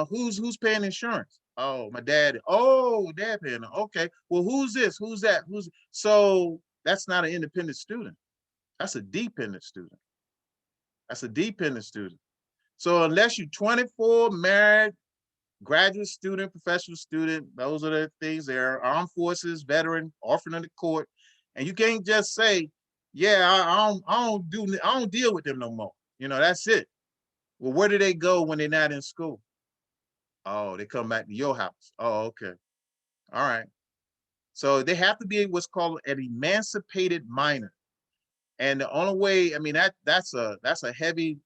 Who's paying insurance? Oh, my dad. Oh, dad paying. Okay. Well, who's this? Who's that? So that's not an independent student. That's a dependent student. That's a dependent student. So unless you're 24, married, graduate student, professional student, those are the things there. Armed forces, veteran, orphan of the court, and you can't just say, "Yeah, I don't deal with them no more." You know, that's it. Well, where do they go when they're not in school? Oh, they come back to your house. Oh, okay, all right. So they have to be what's called an emancipated minor, and the only way, I mean, that's a heavy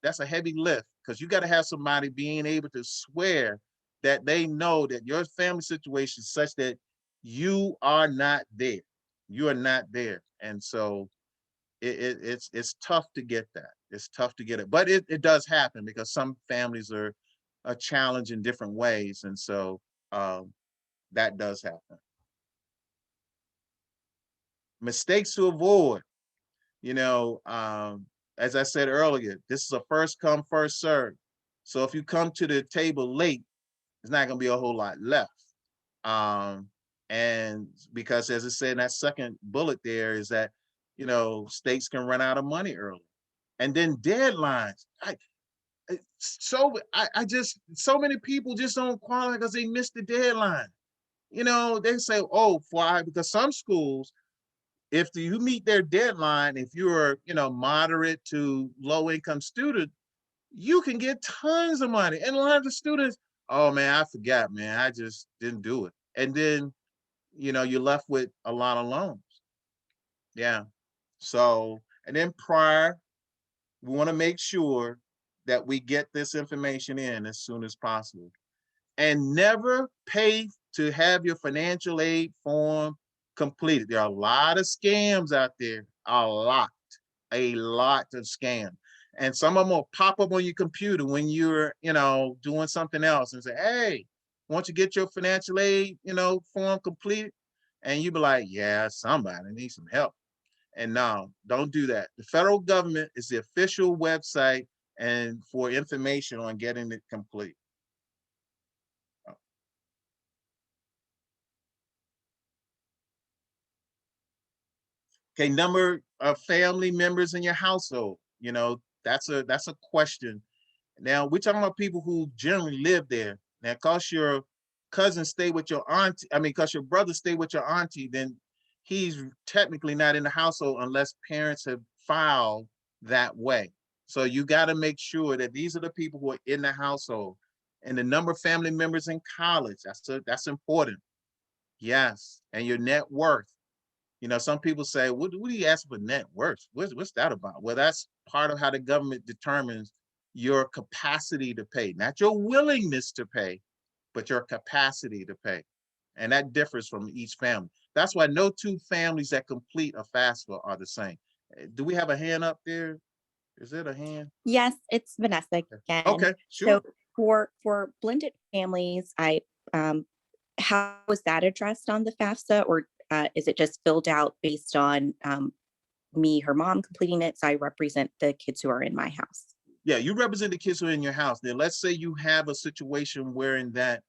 lift because you got to have somebody being able to swear that they know that your family situation is such that you are not there. You are not there. And so it's tough to get that. It's tough to get it, but it does happen because some families are a challenge in different ways. And so that does happen. Mistakes to avoid, you know, as I said earlier, this is a first come, first serve. So if you come to the table late, there's not going to be a whole lot left. And because as I said in that second bullet there is that, you know, states can run out of money early. And then deadlines. So many people just don't qualify because they missed the deadline. You know, they say, oh, because some schools, if you meet their deadline, if you're, you know, moderate to low income student, you can get tons of money. And a lot of the students, oh man, I forgot, man, I just didn't do it. And then, you know, you're left with a lot of loans. Yeah. So, and then we want to make sure that we get this information in as soon as possible. And never pay to have your financial aid form completed. There are a lot of scams out there, a lot of scams. And some of them will pop up on your computer when you're, you know, doing something else and say, hey, won't you get your financial aid, you know, form completed? And you be like, yeah, somebody needs some help. And no, don't do that. The federal government is the official website and for information on getting it complete. Okay, number of family members in your household. You know, that's a question. Now we're talking about people who generally live there. Now, cause your cousin stay with your auntie, cause your brother stay with your auntie, then he's technically not in the household unless parents have filed that way. So you got to make sure that these are the people who are in the household. And the number of family members in college, that's important. Yes, and your net worth. You know, some people say, what do you ask for net worth? What's that about? Well, that's part of how the government determines your capacity to pay, not your willingness to pay, but your capacity to pay. And that differs from each family. That's why no two families that complete a FAFSA are the same. Do we have a hand up there? Is it a hand? Yes, it's Vanessa again. Okay, sure. So for blended families, how was that addressed on the FAFSA, or is it just filled out based on me, her mom, completing it? So I represent the kids who are in my house. Yeah, you represent the kids who are in your house. Then let's say you have a situation wherein that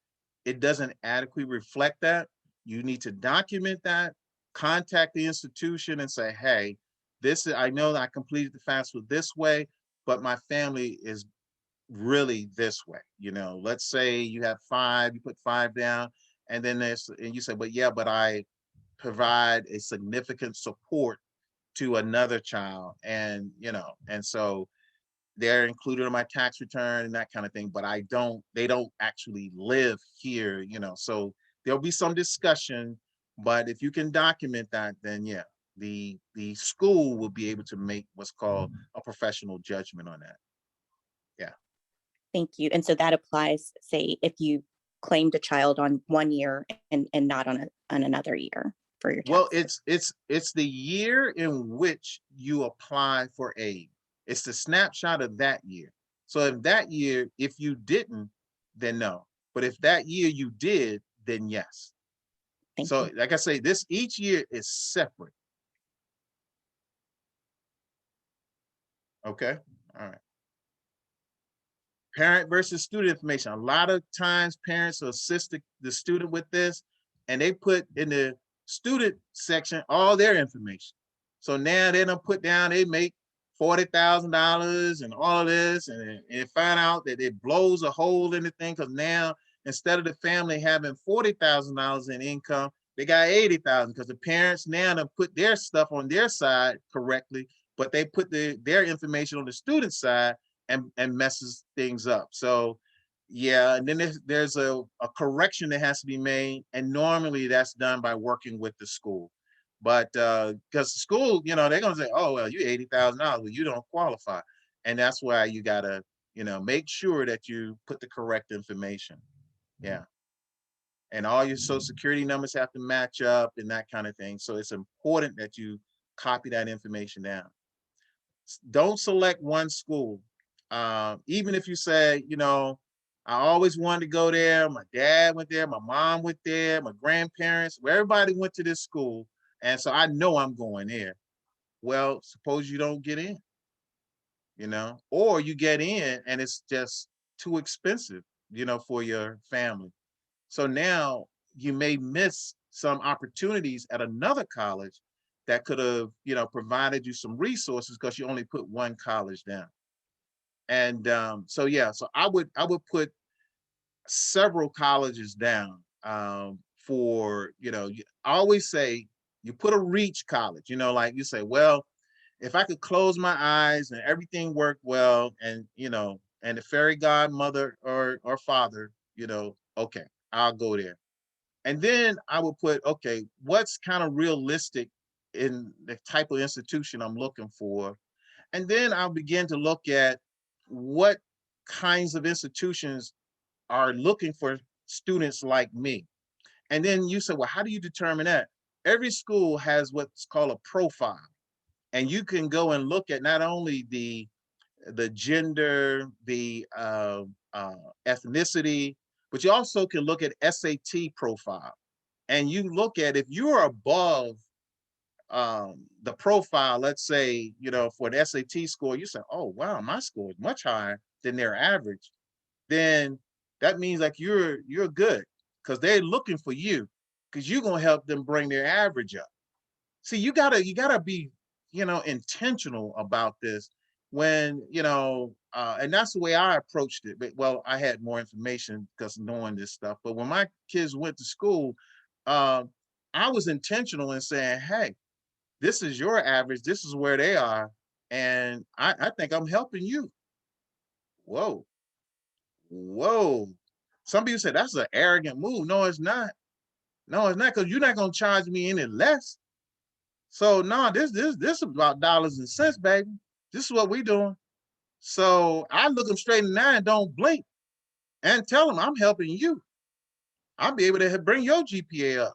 it doesn't adequately reflect that. You need to document that, contact the institution and say, hey, this is, I know that I completed the FAFSA this way, but my family is really this way. You know, let's say you have 5, you put 5 down, and then there's, and you say, but yeah, but I provide a significant support to another child, and you know, and so they're included in my tax return and that kind of thing, but they don't actually live here, you know, so there'll be some discussion, but if you can document that, then yeah, the school will be able to make what's called a professional judgment on that. Yeah. Thank you. And so that applies, say, if you claimed a child on 1 year and not on another year for your tax. Well, it's the year in which you apply for aid. It's the snapshot of that year. So if that year, if you didn't, then no. But if that year you did, then yes. Thank So you. like I say, this each year is separate. Okay, all right. Parent versus student information. A lot of times parents will assist the student with this, and they put in the student section all their information. So now they don't put down, they make $40,000 and all of this, and find out that it blows a hole in the thing, because now instead of the family having $40,000 in income, they got 80,000, because the parents now have put their stuff on their side correctly, but they put their information on the student side and messes things up. So yeah, and then there's a correction that has to be made, and normally that's done by working with the school. But because the school, you know, they're gonna say, oh well, you $80,000, well, you don't qualify, and that's why you gotta, you know, make sure that you put the correct information. Yeah, and all your social security numbers have to match up and that kind of thing. So it's important that you copy that information down. Don't select one school. Even if you say, you know, I always wanted to go there. My dad went there, my mom went there, my grandparents, everybody went to this school. And so I know I'm going there. Well, suppose you don't get in, you know, or you get in and it's just too expensive, you know, for your family. So now you may miss some opportunities at another college that could have, you know, provided you some resources because you only put one college down. And so yeah, so I would put several colleges down for, you know, I always say you put a reach college, you know, like you say, well, if I could close my eyes and everything worked well, and you know, and the fairy godmother or father, you know, okay, I'll go there. And then I would put, okay, what's kind of realistic in the type of institution I'm looking for. And then I'll begin to look at what kinds of institutions are looking for students like me. And then you say, well, how do you determine that? Every school has what's called a profile. And you can go and look at not only the gender, the ethnicity, but you also can look at SAT profile. And you look at, if you're above the profile, let's say, you know, for an SAT score, you say, oh, wow, my score is much higher than their average. Then that means like you're good, because they're looking for you, because you're going to help them bring their average up. See, you gotta be, you know, intentional about this when, you know, and that's the way I approached it. But well, I had more information because knowing this stuff. But when my kids went to school, I was intentional in saying, hey, this is your average, this is where they are, and I think I'm helping you. Whoa, whoa. Some people say that's an arrogant move. No, it's not. No, it's not, because you're not gonna charge me any less. So no, this is about dollars and cents, baby. This is what we doing. So I look them straight in the eye and don't blink and tell them I'm helping you. I'll be able to bring your GPA up.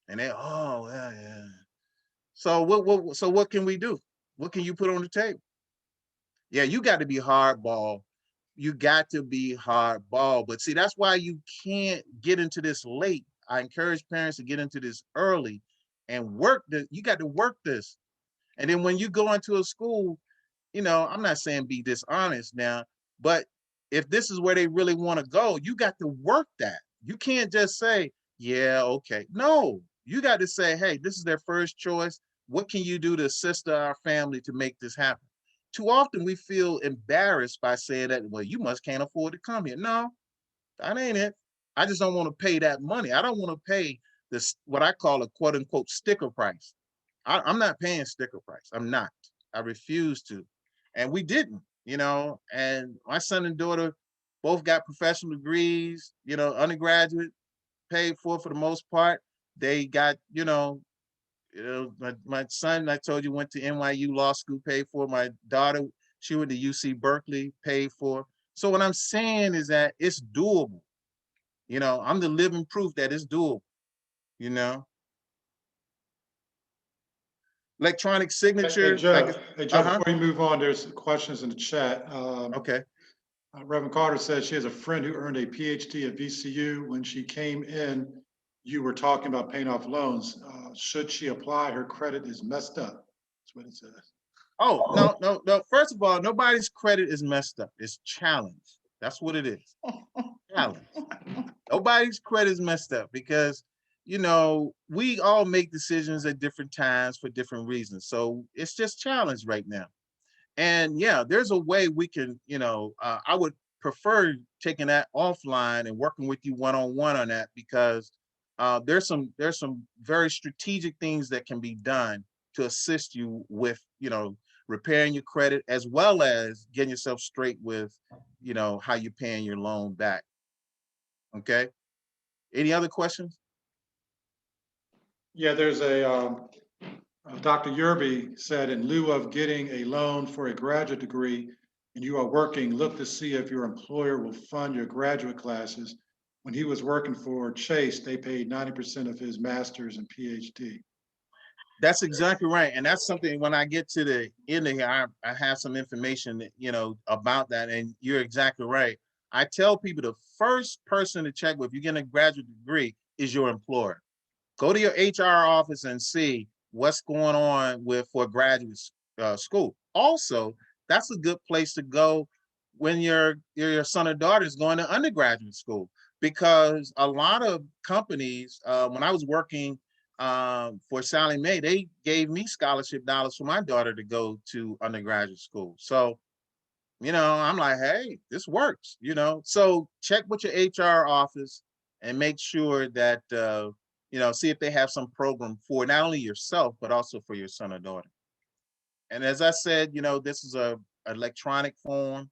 And they, oh yeah, yeah. So what can we do? What can you put on the table? Yeah, you got to be hardball. You got to be hardball. But see, that's why you can't get into this late. I encourage parents to get into this early and work this. You got to work this. And then when you go into a school, you know, I'm not saying be dishonest now, but if this is where they really want to go, you got to work that. You can't just say, yeah, okay. No, you got to say, hey, this is their first choice. What can you do to assist our family to make this happen? Too often we feel embarrassed by saying that, well, you must can't afford to come here. No, that ain't it. I just don't want to pay that money. I don't want to pay this, what I call a quote unquote sticker price. I'm not paying sticker price. I'm not. I refuse to. And we didn't, you know, and my son and daughter both got professional degrees, you know, undergraduate, paid for the most part. They got, my son, I told you, went to NYU Law School, paid for. My daughter, she went to UC Berkeley, paid for. So what I'm saying is that it's doable. You know, I'm the living proof that it's doable, you know. Electronic Hey, signatures, Joe, uh-huh. before you move on, there's questions in the chat. Okay. Reverend Carter says she has a friend who earned a PhD at VCU. When she came in, you were talking about paying off loans. Should she apply? Her credit is messed up. That's what it says. Oh, no. First of all, nobody's credit is messed up. It's challenged. That's what it is. Challenge. Nobody's credit is messed up because, you know, we all make decisions at different times for different reasons. So it's just challenged right now. And yeah, there's a way we can, I would prefer taking that offline and working with you one-on-one on that, because there's some very strategic things that can be done to assist you with, repairing your credit, as well as getting yourself straight with, how you're paying your loan back. Okay. Any other questions? Yeah, there's Dr. Yerby said, in lieu of getting a loan for a graduate degree and you are working, look to see if your employer will fund your graduate classes. When he was working for Chase, they paid 90% of his master's and PhD. That's exactly right. And that's something, when I get to the end of here, I have some information, about that. And you're exactly right. I tell people the first person to check with, if you're getting a graduate degree, is your employer. Go to your HR office and see what's going on for graduate school. Also, that's a good place to go when your son or daughter is going to undergraduate school, because a lot of companies, when I was working for Sallie Mae, they gave me scholarship dollars for my daughter to go to undergraduate school. So, I'm like, hey, this works, So check with your HR office and make sure that, see if they have some program for not only yourself, but also for your son or daughter. And as I said, this is a electronic form.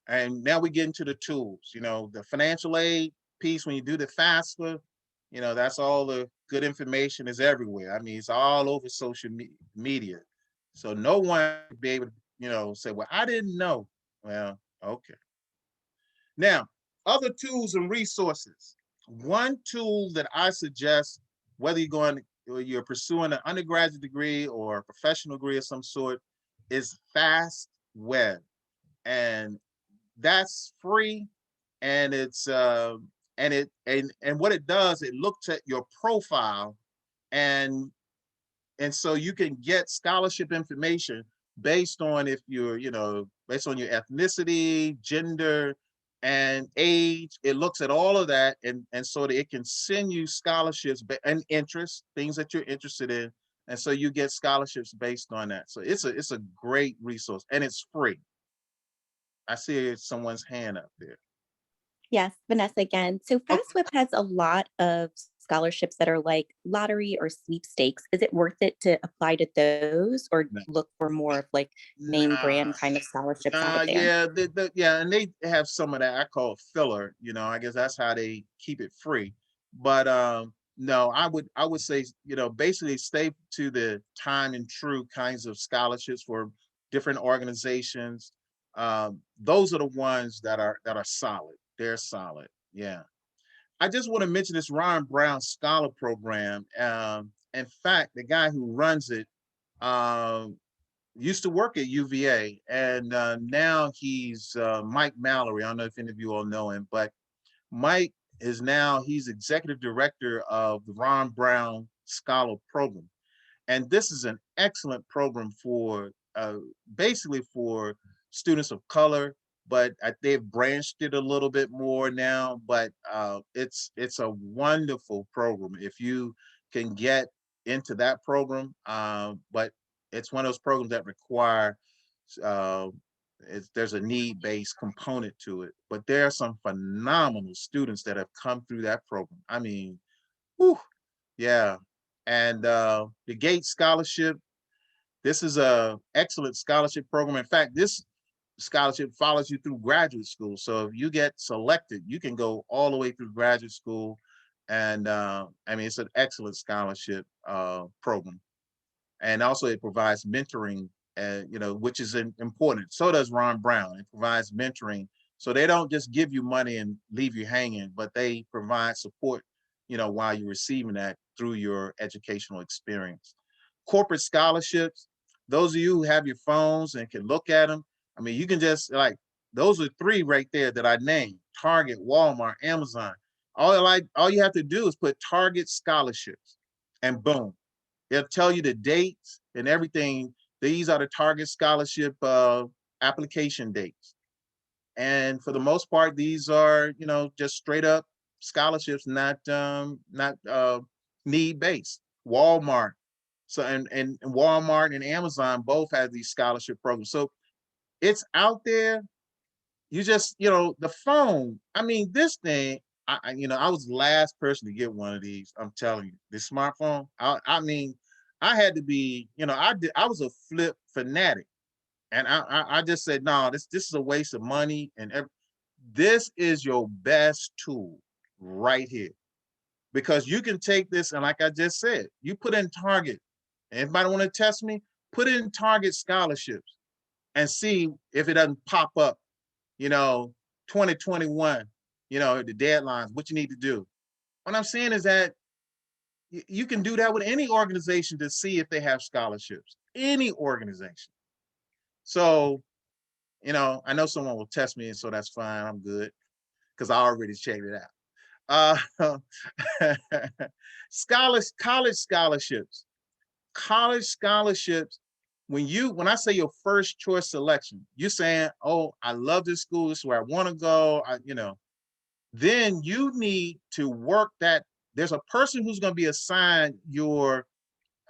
And now we get into the tools, the financial aid piece. When you do the FAFSA, that's all the good information is everywhere. I mean, it's all over social media. So no one would be able to, say, well, I didn't know. Well, okay. Now, other tools and resources. One tool that I suggest, whether you're pursuing an undergraduate degree or a professional degree of some sort, is Fast Web. And that's free, and it's and what it does, it looks at your profile, and so you can get scholarship information based on if you're, based on your ethnicity, gender, and age. It looks at all of that, and so that it can send you scholarships and interests, things that you're interested in, and so you get scholarships based on that. So it's a great resource, and it's free. I see someone's hand up there. Yes, Vanessa again. So FastWeb has a lot of scholarships that are like lottery or sweepstakes. Is it worth it to apply to those, or look for more of like name brand kind of scholarships out there? Yeah, and they have some of that I call filler. I guess that's how they keep it free. But no, I would say, basically stay to the time and true kinds of scholarships for different organizations. Those are the ones that are solid. They're solid. Yeah. I just want to mention this Ron Brown Scholar Program. In fact, the guy who runs it, used to work at UVA, and now he's Mike Mallory. I don't know if any of you all know him, but Mike is now, he's executive director of the Ron Brown Scholar Program. And this is an excellent program for basically for students of color, but they've branched it a little bit more now, but it's a wonderful program if you can get into that program. But it's one of those programs that require, uh, there's a need-based component to it, but there are some phenomenal students that have come through that program. I mean, whew, yeah. And the Gates Scholarship, this is a excellent scholarship program. In fact, this scholarship follows you through graduate school. So if you get selected, you can go all the way through graduate school. And I mean, it's an excellent scholarship program. And also it provides mentoring, which is important. So does Ron Brown. It provides mentoring. So they don't just give you money and leave you hanging, but they provide support, while you're receiving that through your educational experience. Corporate scholarships, those of you who have your phones and can look at them, I mean, you can just those are three right there that I named: Target, Walmart, Amazon. All you have to do is put Target scholarships, and boom, it'll tell you the dates and everything. These are the Target scholarship application dates. And for the most part, these are, just straight up scholarships, not need-based. Walmart. So and Walmart and Amazon both have these scholarship programs. So it's out there. You just, the phone. I mean, this thing, I was the last person to get one of these. I'm telling you, this smartphone. I mean, I had to be, I was a flip fanatic, and I just said, no, this is a waste of money, and this is your best tool right here, because you can take this, and like I just said, you put in Target. Anybody want to test me? Put in Target scholarships and see if it doesn't pop up, 2021, the deadlines, what you need to do. What I'm saying is that you can do that with any organization to see if they have scholarships, any organization. So, I know someone will test me, and so that's fine. I'm good, because I already checked it out. College scholarships. College scholarships, when I say your first choice selection, you're saying, oh, I love this school, this is where I want to go, then you need to work that. There's a person who's going to be assigned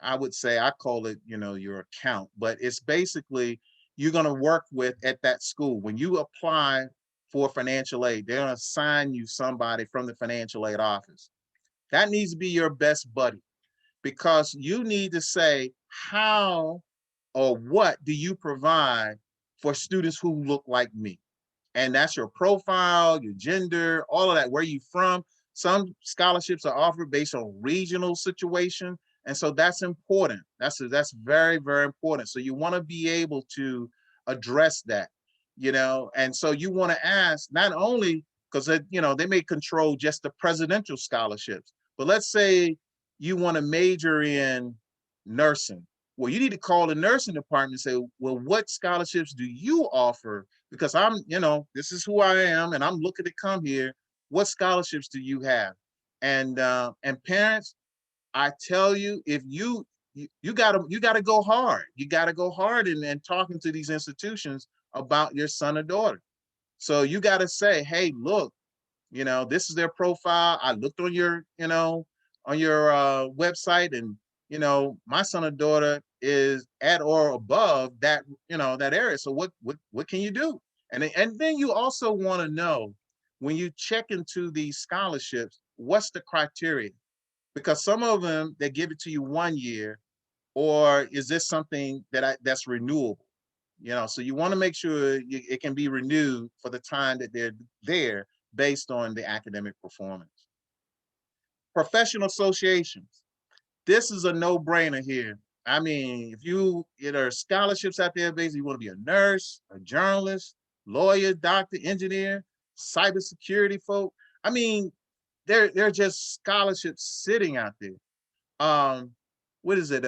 I would say, I call it, your account, but it's basically you're going to work with at that school. When you apply for financial aid, they're going to assign you somebody from the financial aid office. That needs to be your best buddy, because you need to say, how or what do you provide for students who look like me? And that's your profile, your gender, all of that, where you from. Some scholarships are offered based on regional situation. And so that's important. That's very, very important. So you want to be able to address that, and so you want to ask, not only because, they may control just the presidential scholarships, but let's say you want to major in nursing. Well, you need to call the nursing department and say, well, what scholarships do you offer? Because this is who I am, and I'm looking to come here. What scholarships do you have? And parents, I tell you, if you gotta go hard. You gotta go hard in talking to these institutions about your son or daughter. So you gotta say, hey, look, this is their profile. I looked on your, website, and my son or daughter is at or above that, that area. So what can you do? And then you also want to know, when you check into these scholarships, what's the criteria? Because some of them, they give it to you 1 year, or is this something that's renewable? So you want to make sure it can be renewed for the time that they're there, based on the academic performance. Professional associations. This is a no-brainer here. I mean, if there are scholarships out there, basically you want to be a nurse, a journalist, lawyer, doctor, engineer, cybersecurity folk. I mean, there are just scholarships sitting out there. What is it?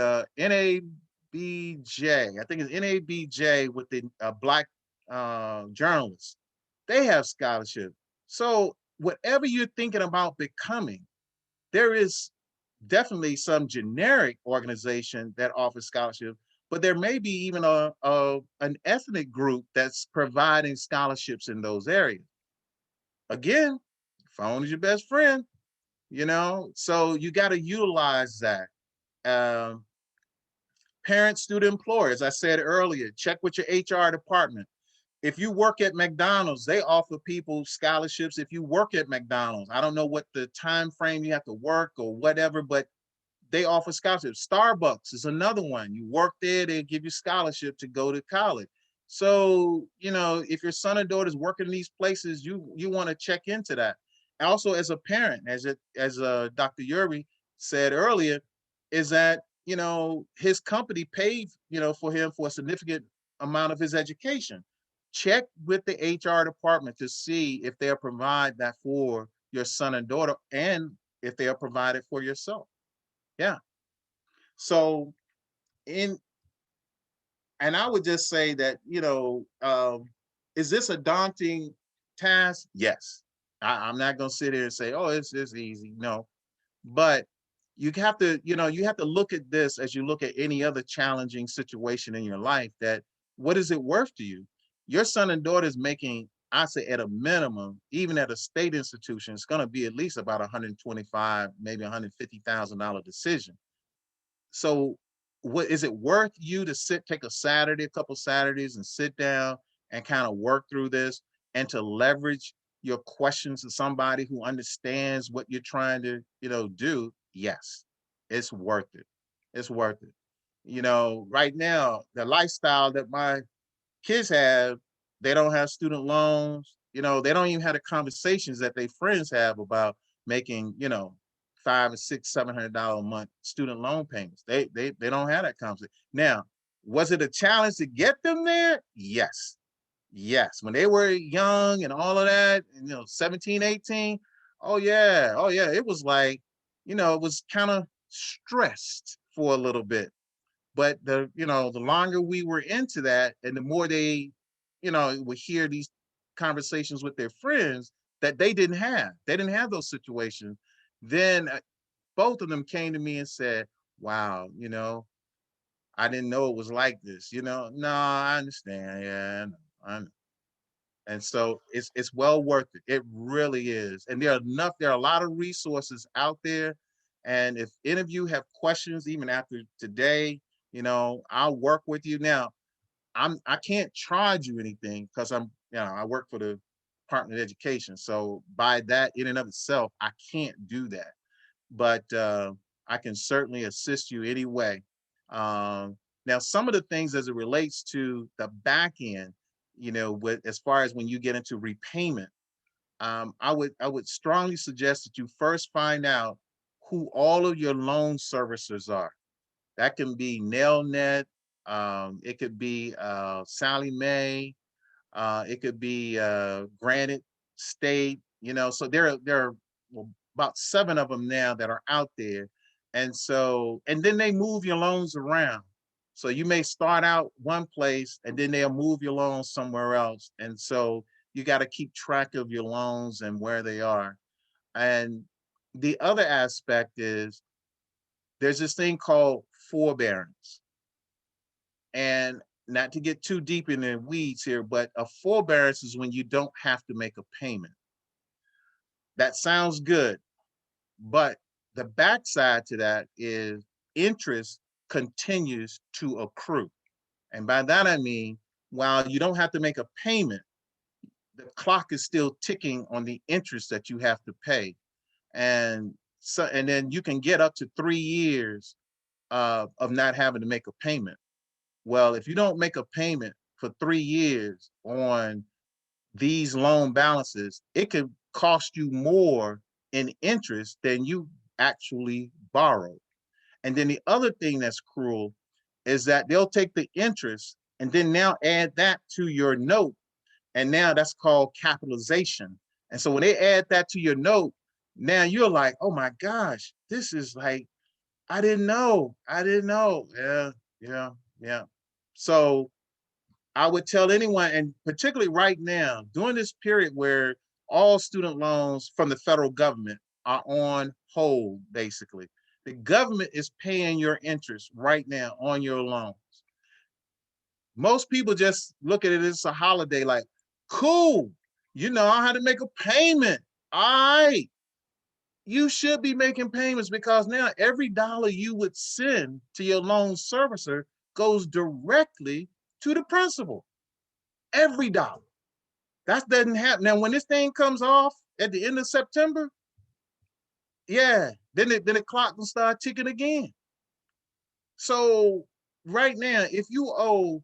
NABJ. I think it's NABJ with the Black journalists. They have scholarship. So whatever you're thinking about becoming, there is definitely some generic organization that offers scholarship, but there may be even an ethnic group that's providing scholarships in those areas. Again, phone is your best friend, so you got to utilize that. Um, Parents, student, employers, I said earlier, check with your HR department. If you work at McDonald's, they offer people scholarships. If you work at McDonald's, I don't know what the time frame you have to work or whatever, but they offer scholarships. Starbucks is another one. You work there, they give you scholarship to go to college. So, if your son or daughter is working in these places, you want to check into that. Also, as a parent, as Dr. Yuri said earlier, is that, his company paid, for him for a significant amount of his education. Check with the HR department to see if they'll provide that for your son and daughter, and if they are provided for yourself. Yeah. So and I would just say that, is this a daunting task? Yes. I'm not going to sit here and say, oh, it's easy. No, but you have to look at this as you look at any other challenging situation in your life. That what is it worth to you? Your son and daughter is making, I say at a minimum, even at a state institution, it's going to be at least about $125,000, maybe $150,000 decision. So what is it worth you to take a couple Saturdays and sit down and kind of work through this, and to leverage your questions to somebody who understands what you're trying to, do? Yes, it's worth it. It's worth it. Right now, the lifestyle that my kids have, they don't have student loans. They don't even have the conversations that their friends have about making, $500 or $600, $700 a month student loan payments. They don't have that conversation. Now, was it a challenge to get them there? Yes. Yes. When they were young and all of that, 17, 18. Oh yeah. Oh yeah. It was like, it was kind of stressed for a little bit. But the longer we were into that, and the more they, would hear these conversations with their friends that they didn't have those situations. Then both of them came to me and said, wow, I didn't know it was like this. No, I understand. Yeah. And so it's well worth it. It really is. And there are a lot of resources out there. And if any of you have questions, even after today, I'll work with you. Now, I can't charge you anything because I work for the Department of Education. So by that in and of itself, I can't do that. But I can certainly assist you anyway. Now, some of the things as it relates to the back end, as far as when you get into repayment, I would strongly suggest that you first find out who all of your loan servicers are. That can be Nailnet, it could be Sally Mae, it could be Granite State. So there are about 7 of them now that are out there, and then they move your loans around. So you may start out one place, and then they'll move your loans somewhere else, and so you got to keep track of your loans and where they are. And the other aspect is there's this thing called forbearance. And not to get too deep in the weeds here, but a forbearance is when you don't have to make a payment. That sounds good, but the backside to that is interest continues to accrue. And by that I mean, while you don't have to make a payment, the clock is still ticking on the interest that you have to pay. And then you can get up to 3 years of not having to make a payment. Well, if you don't make a payment for 3 years on these loan balances, it could cost you more in interest than you actually borrowed. And then the other thing that's cruel is that they'll take the interest and then now add that to your note. And now that's called capitalization. And so when they add that to your note, now you're like, oh my gosh, this is like, I didn't know. Yeah. Yeah, yeah. So I would tell anyone, and particularly right now, during this period where all student loans from the federal government are on hold, basically. The government is paying your interest right now on your loans. Most people just look at it as a holiday, like, cool, you know how to make a payment. All right. You should be making payments because now every dollar you would send to your loan servicer goes directly to the principal. Every dollar. That doesn't happen. Now, when this thing comes off at the end of September, yeah, then the clock will start ticking again. So right now, if you owe,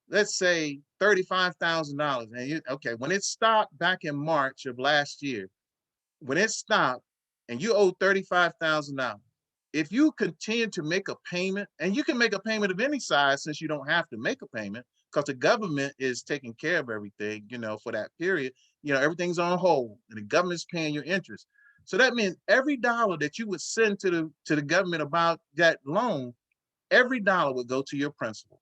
let's say $35,000, and okay, when it stopped back in March of last year, when it stopped and you owe $35,000, if you continue to make a payment, and you can make a payment of any size since you don't have to make a payment because the government is taking care of everything, for that period, everything's on hold and the government's paying your interest. So that means every dollar that you would send to the government about that loan, every dollar would go to your principal.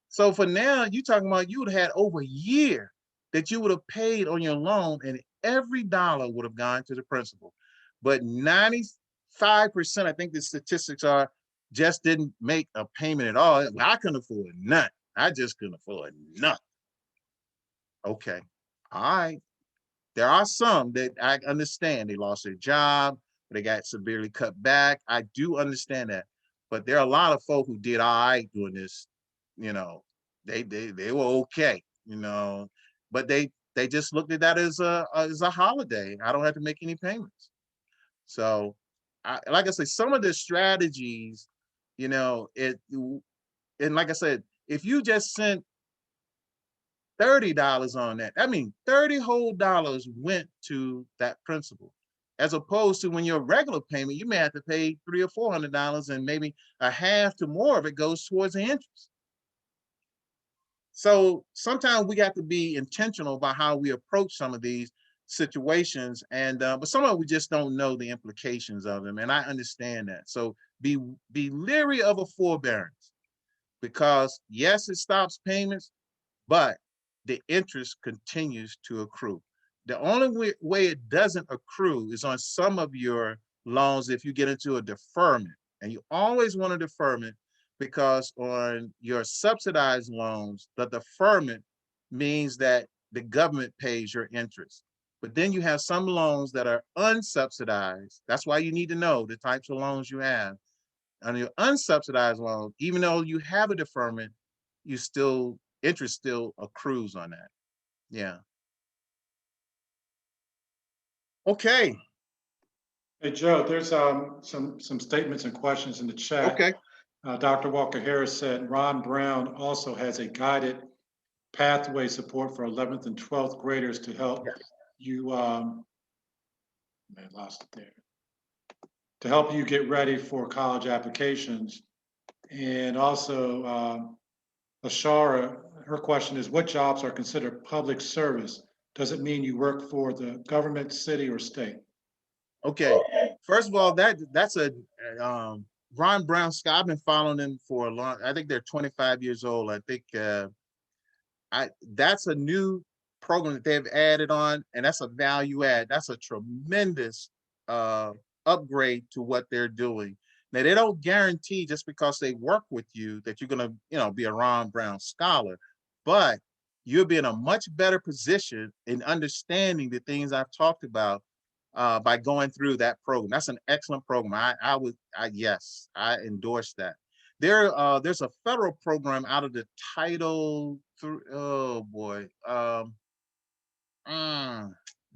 So for now, you're talking about you would have had over a year that you would have paid on your loan, and every dollar would have gone to the principal. But 95%, I think the statistics are, just didn't make a payment at all. I couldn't afford nothing. I just couldn't afford nothing. Okay. All right. There are some that I understand. They lost their job, they got severely cut back. I do understand that. But there are a lot of folk who did all right doing this, you know, they were okay, but they just looked at that as a holiday. I don't have to make any payments. So like I say, some of the strategies, and like I said, if you just sent $30 on that, I mean, 30 whole dollars went to that principal, as opposed to when your regular payment, you may have to pay $300 or $400, and maybe a half to more of it goes towards the interest. So sometimes we got to be intentional about how we approach some of these situations, and but some of it we just don't know the implications of them, and I understand that. So be leery of a forbearance, because yes, it stops payments, but the interest continues to accrue. The only way it doesn't accrue is on some of your loans if you get into a deferment, and you always want a deferment, because on your subsidized loans, the deferment means that the government pays your interest. But then you have some loans that are unsubsidized. That's why you need to know the types of loans you have. On your unsubsidized loan, even though you have a deferment, interest still accrues on that. Yeah. Okay. Hey, Joe, there's some statements and questions in the chat. Okay. Dr. Walker Harris said Ron Brown also has a guided pathway support for 11th and 12th graders to help you, man, lost it there, to help you get ready for college applications. And also, Ashara, her question is, what jobs are considered public service? Does it mean you work for the government, city, or state? Okay. First of all, that's a Ron Brown Scott. I've been following them for a long. I think they're 25 years old. I think that's a new program that they've added on, and that's a value add. That's a tremendous upgrade to what they're doing. Now, they don't guarantee just because they work with you that you're gonna, be a Ron Brown scholar, but you'll be in a much better position in understanding the things I've talked about by going through that program. That's an excellent program. Yes, I endorse that. There's a federal program out of the Title. Oh boy,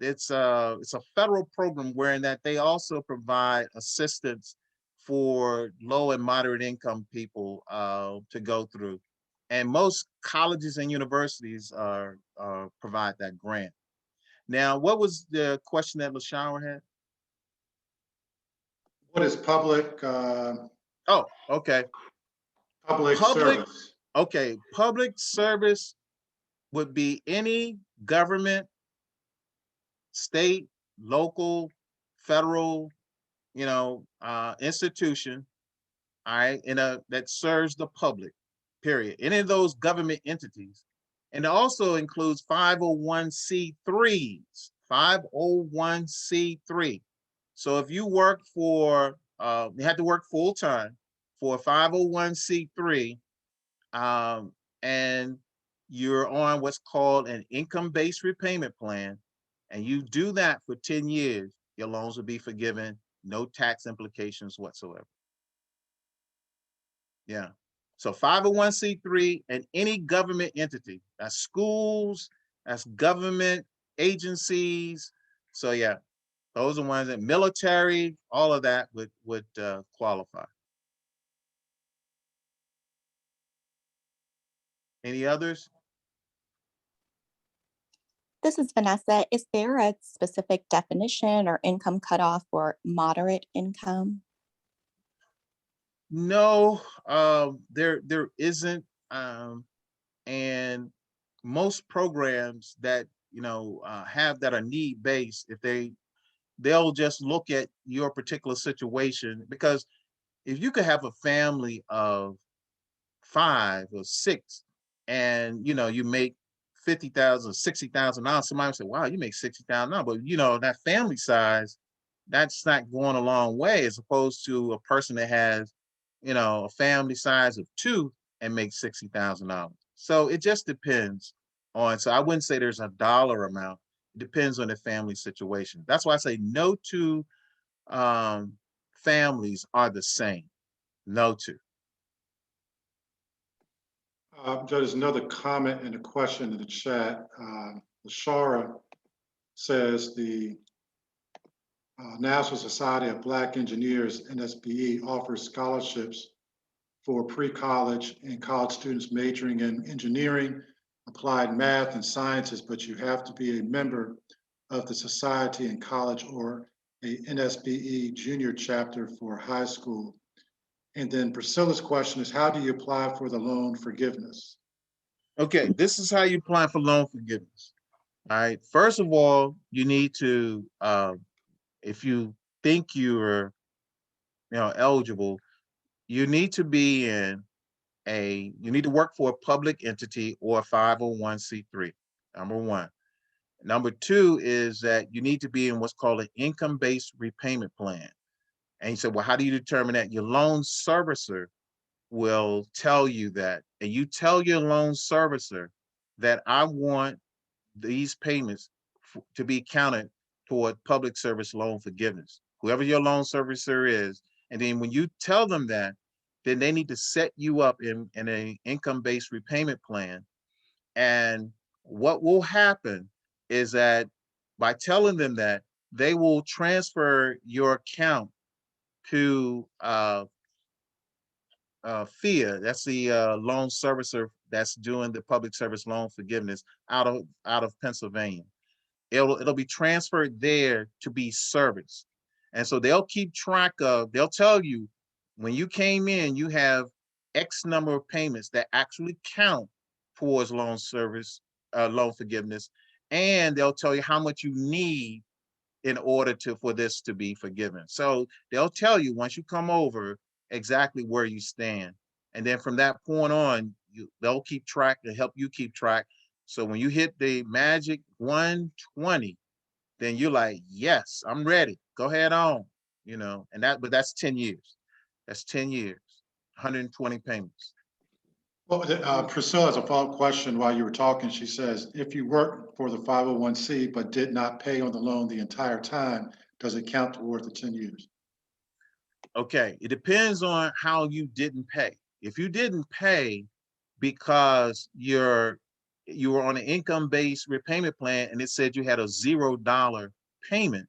it's a federal program wherein that they also provide assistance for low and moderate income people to go through, and most colleges and universities provide that grant. Now, what was the question that LaShawn had? What is public Oh, okay. public Public, service? okay. Public service would be any government, state, local, federal, institution all right, that serves the public, period. Any of those government entities. And it also includes 501c3s, 501c3. So if you work for, you have to work full time for a 501c3, and you're on what's called an income-based repayment plan, and you do that for 10 years, your loans will be forgiven, no tax implications whatsoever. Yeah. So 501c3 and any government entity, that's schools, that's government agencies. So yeah, those are ones that military, all of that would qualify. Any others? This is Vanessa. Is there a specific definition or income cutoff for moderate income? No, there isn't. And most programs that have that are need based, if they'll just look at your particular situation, because if you could have a family of 5 or 6 and you make 50,000, 60,000 dollars, somebody would say, wow, you make 60,000 dollars, but that family size, that's not going a long way, as opposed to a person that has a family size of 2 and makes $60,000. So it just depends on, so I wouldn't say there's a dollar amount. It depends on the family situation. That's why I say no two families are the same. No two. There's another comment and a question in the chat. Lashara says the National Society of Black Engineers, NSBE, offers scholarships for pre-college and college students majoring in engineering, applied math, and sciences, but you have to be a member of the society in college or a NSBE junior chapter for high school. And then Priscilla's question is, how do you apply for the loan forgiveness? Okay, this is how you apply for loan forgiveness. All right, first of all, you need to, if you think you're eligible, you need to be in you need to work for a public entity or a 501c3, number one. Number two is that you need to be in what's called an income-based repayment plan. And you said, well, how do you determine that? Your loan servicer will tell you that. And you tell your loan servicer that I want these payments to be counted toward public service loan forgiveness, whoever your loan servicer is. And then when you tell them that, then they need to set you up in an income-based repayment plan. And what will happen is that by telling them that, they will transfer your account to FIA, that's the loan servicer that's doing the public service loan forgiveness out of Pennsylvania. It'll be transferred there to be serviced. And so they'll keep track of, they'll tell you when you came in, you have X number of payments that actually count towards loan service, loan forgiveness. And they'll tell you how much you need in order for this to be forgiven. So they'll tell you once you come over exactly where you stand. And then from that point on, they'll keep track to help you keep track. So when you hit the magic 120, then you're like, yes, I'm ready. Go ahead on, but that's 10 years. That's 10 years, 120 payments. Well, Priscilla has a follow-up question while you were talking. She says, if you work for the 501c but did not pay on the loan the entire time, does it count towards the 10 years? Okay, it depends on how you didn't pay. If you didn't pay because you were on an income-based repayment plan and it said you had a $0 payment,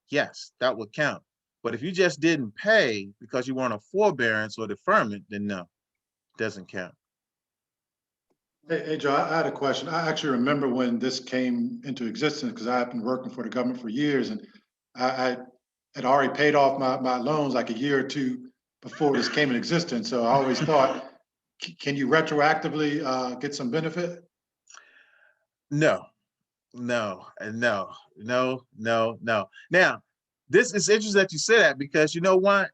yes, that would count. But if you just didn't pay because you weren't a forbearance or deferment, then no, it doesn't count. Hey, Joe, I had a question. I actually remember when this came into existence because I've been working for the government for years, and I had already paid off my loans like a year or two before this came in existence. So I always thought, can you retroactively get some benefit? No. Now, this is interesting that you say that, because you know what?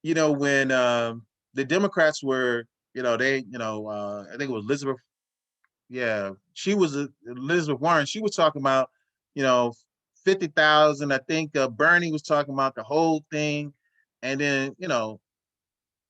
you know, when the Democrats were, I think it was Elizabeth. Yeah, she was Elizabeth Warren. She was talking about, you know, 50,000. I think Bernie was talking about the whole thing, and then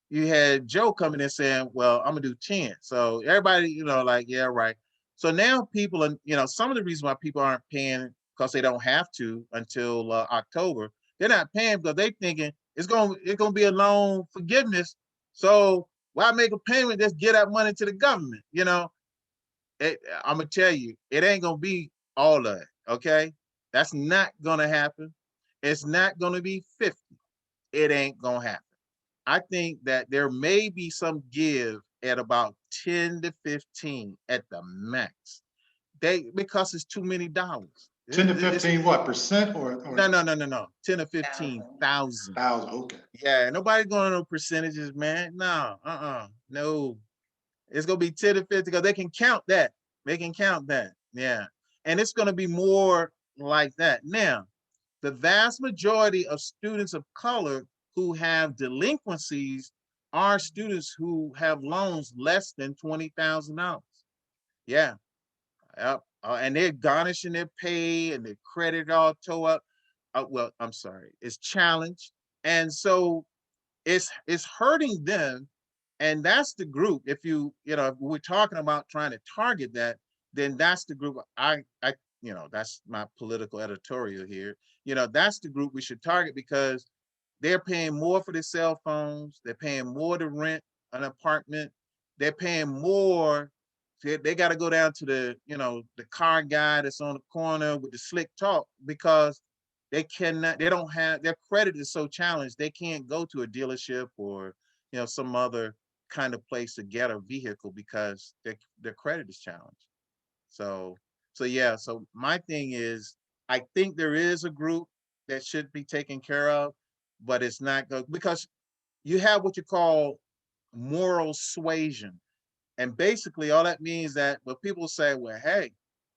you had Joe coming in saying, "Well, I'm gonna do 10." So everybody, like, yeah, right. So now people are, some of the reason why people aren't paying because they don't have to until October. They're not paying because they thinking it's gonna be a loan forgiveness. So why make a payment? Just get that money to the government. I'm gonna tell you, it ain't gonna be all of it. Okay, that's not gonna happen. It's not gonna be 50. It ain't gonna happen. I think that there may be some give at about 10 to 15 at the max. Because it's too many dollars. 10 to 15 what percent or No. 10 to 15,000. thousand? Okay. Yeah, nobody going on no percentages, man. No, no. It's gonna be 10 to 50 because they can count that. They can count that. Yeah. And it's gonna be more like that. Now, the vast majority of students of color who have delinquencies are students who have loans less than $20,000. Yeah. Yep. And they're garnishing their pay and their credit all toe up. Well, I'm sorry, it's challenged. And so it's hurting them. And that's the group. If we're talking about trying to target that, then that's the group that's my political editorial here. That's the group we should target because they're paying more for their cell phones. They're paying more to rent an apartment. They're paying more. They got to go down to the car guy that's on the corner with the slick talk because they don't have, their credit is so challenged. They can't go to a dealership or, some other kind of place to get a vehicle because their credit is challenged. So, yeah. So my thing is, I think there is a group that should be taken care of, but it's not good because you have what you call moral suasion. And basically all that means that when people say, well, hey,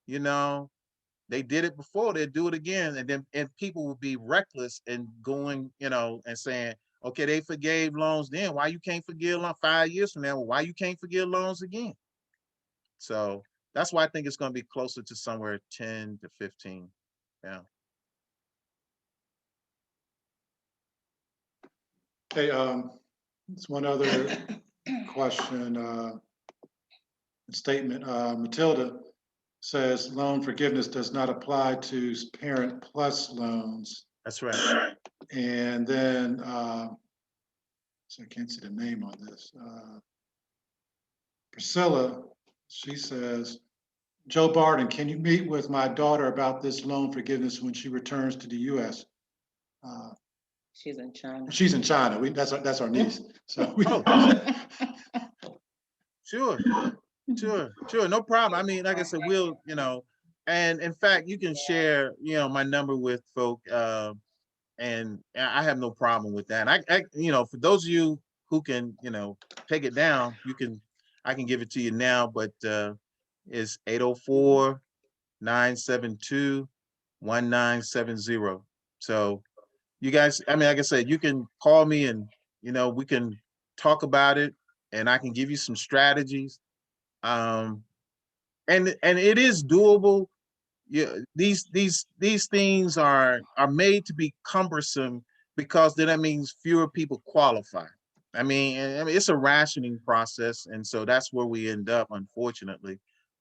you know, they did it before, they do it again. And people will be reckless and going, and saying, okay, they forgave loans then. Why you can't forgive loans 5 years from now? Why you can't forgive loans again? So that's why I think it's going to be closer to somewhere 10 to 15. Yeah. Okay, there's one other question, statement. Matilda says loan forgiveness does not apply to Parent Plus loans. That's right. And then, so I can't see the name on this. Priscilla, she says, Joe Barton, can you meet with my daughter about this loan forgiveness when she returns to the U.S.? She's in China. She's in China. That's our niece. So Sure. No problem. I mean, like I said, we'll, and in fact, you can share, my number with folk, and I have no problem with that. I for those of you who can, take it down, I can give it to you now, but it's 804-972-1970. So you guys, I mean, like I said, you can call me and, we can talk about it and I can give you some strategies. And it is doable. Yeah, these things are made to be cumbersome because then that means fewer people qualify. I mean, it's a rationing process, and so that's where we end up, unfortunately.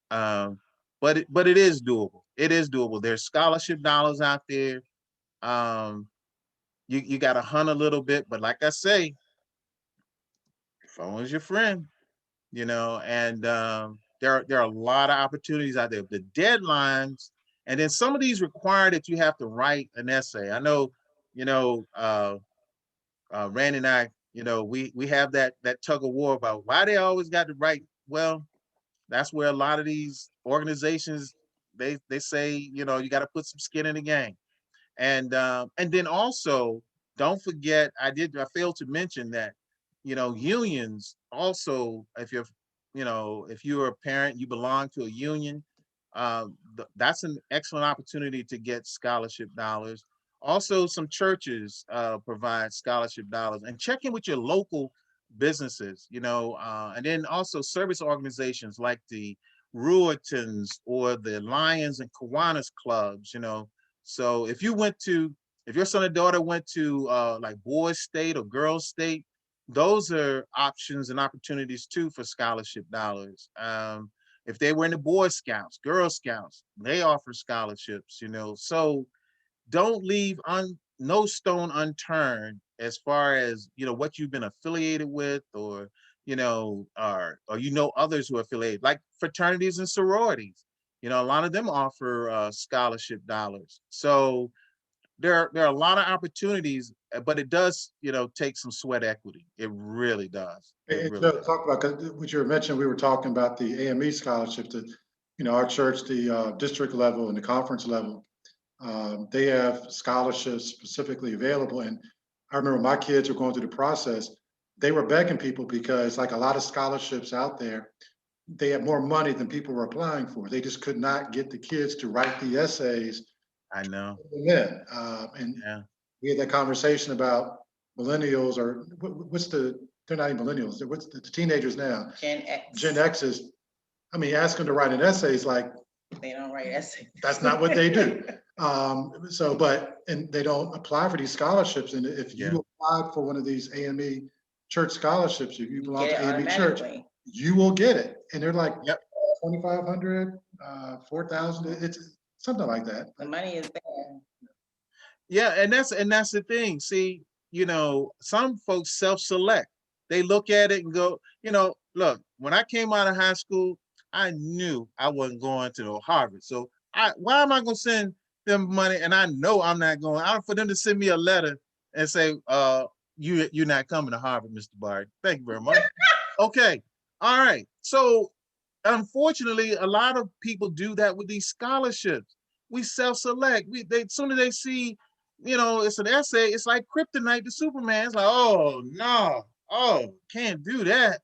But it is doable. It is doable. There's scholarship dollars out there. You got to hunt a little bit, but like I say, your phone is your friend. And there are a lot of opportunities out there. The deadlines, and then some of these require that you have to write an essay. I know, Randy and I, we have that tug of war about why they always got to write. Well, that's where a lot of these organizations they say, you got to put some skin in the game. And then also don't forget, I failed to mention that, unions also, if you're a parent, you belong to a union, that's an excellent opportunity to get scholarship dollars. Also, some churches provide scholarship dollars, and check in with your local businesses, and then also service organizations like the Ruitons or the Lions and Kiwanis clubs, So if your son or daughter went to like boys state or girls state, those are options and opportunities too for scholarship dollars. If they were in the Boy Scouts, Girl Scouts, they offer scholarships, So don't leave no stone unturned as far as what you've been affiliated with, or or others who are affiliated, like fraternities and sororities. A lot of them offer scholarship dollars. So there are a lot of opportunities, but it does take some sweat equity. It really does. It And really Joe, does. talk about, 'cause what you were mentioning, we were talking about the AME scholarship that, our church, the district level and the conference level, they have scholarships specifically available. And I remember my kids were going through the process. They were begging people because, like a lot of scholarships out there, they had more money than people were applying for. They just could not get the kids to write the essays. I know. And Yeah. we had that conversation about millennials, or they're not even millennials, what's the teenagers now? Gen X. Gen X's. I mean, ask them to write an essay is like, They don't write essays. that's not what they do. And they don't apply for these scholarships. And if you applied for one of these AME church scholarships, if you belong to AME church, you will get it. And they're like, Yep. 2,500, 4,000, it's something like that. The money is there. Yeah, and that's the thing. See, some folks self-select. They look at it and go, look, when I came out of high school, I knew I wasn't going to Harvard. So why am I going to send them money? And I know I'm not going. For them to send me a letter and say, you're not coming to Harvard, Mr. Barton. Thank you very much. Okay. All right. So unfortunately, a lot of people do that with these scholarships. We self-select. As soon as they see, it's an essay, it's like kryptonite to Superman. It's like, oh no, can't do that.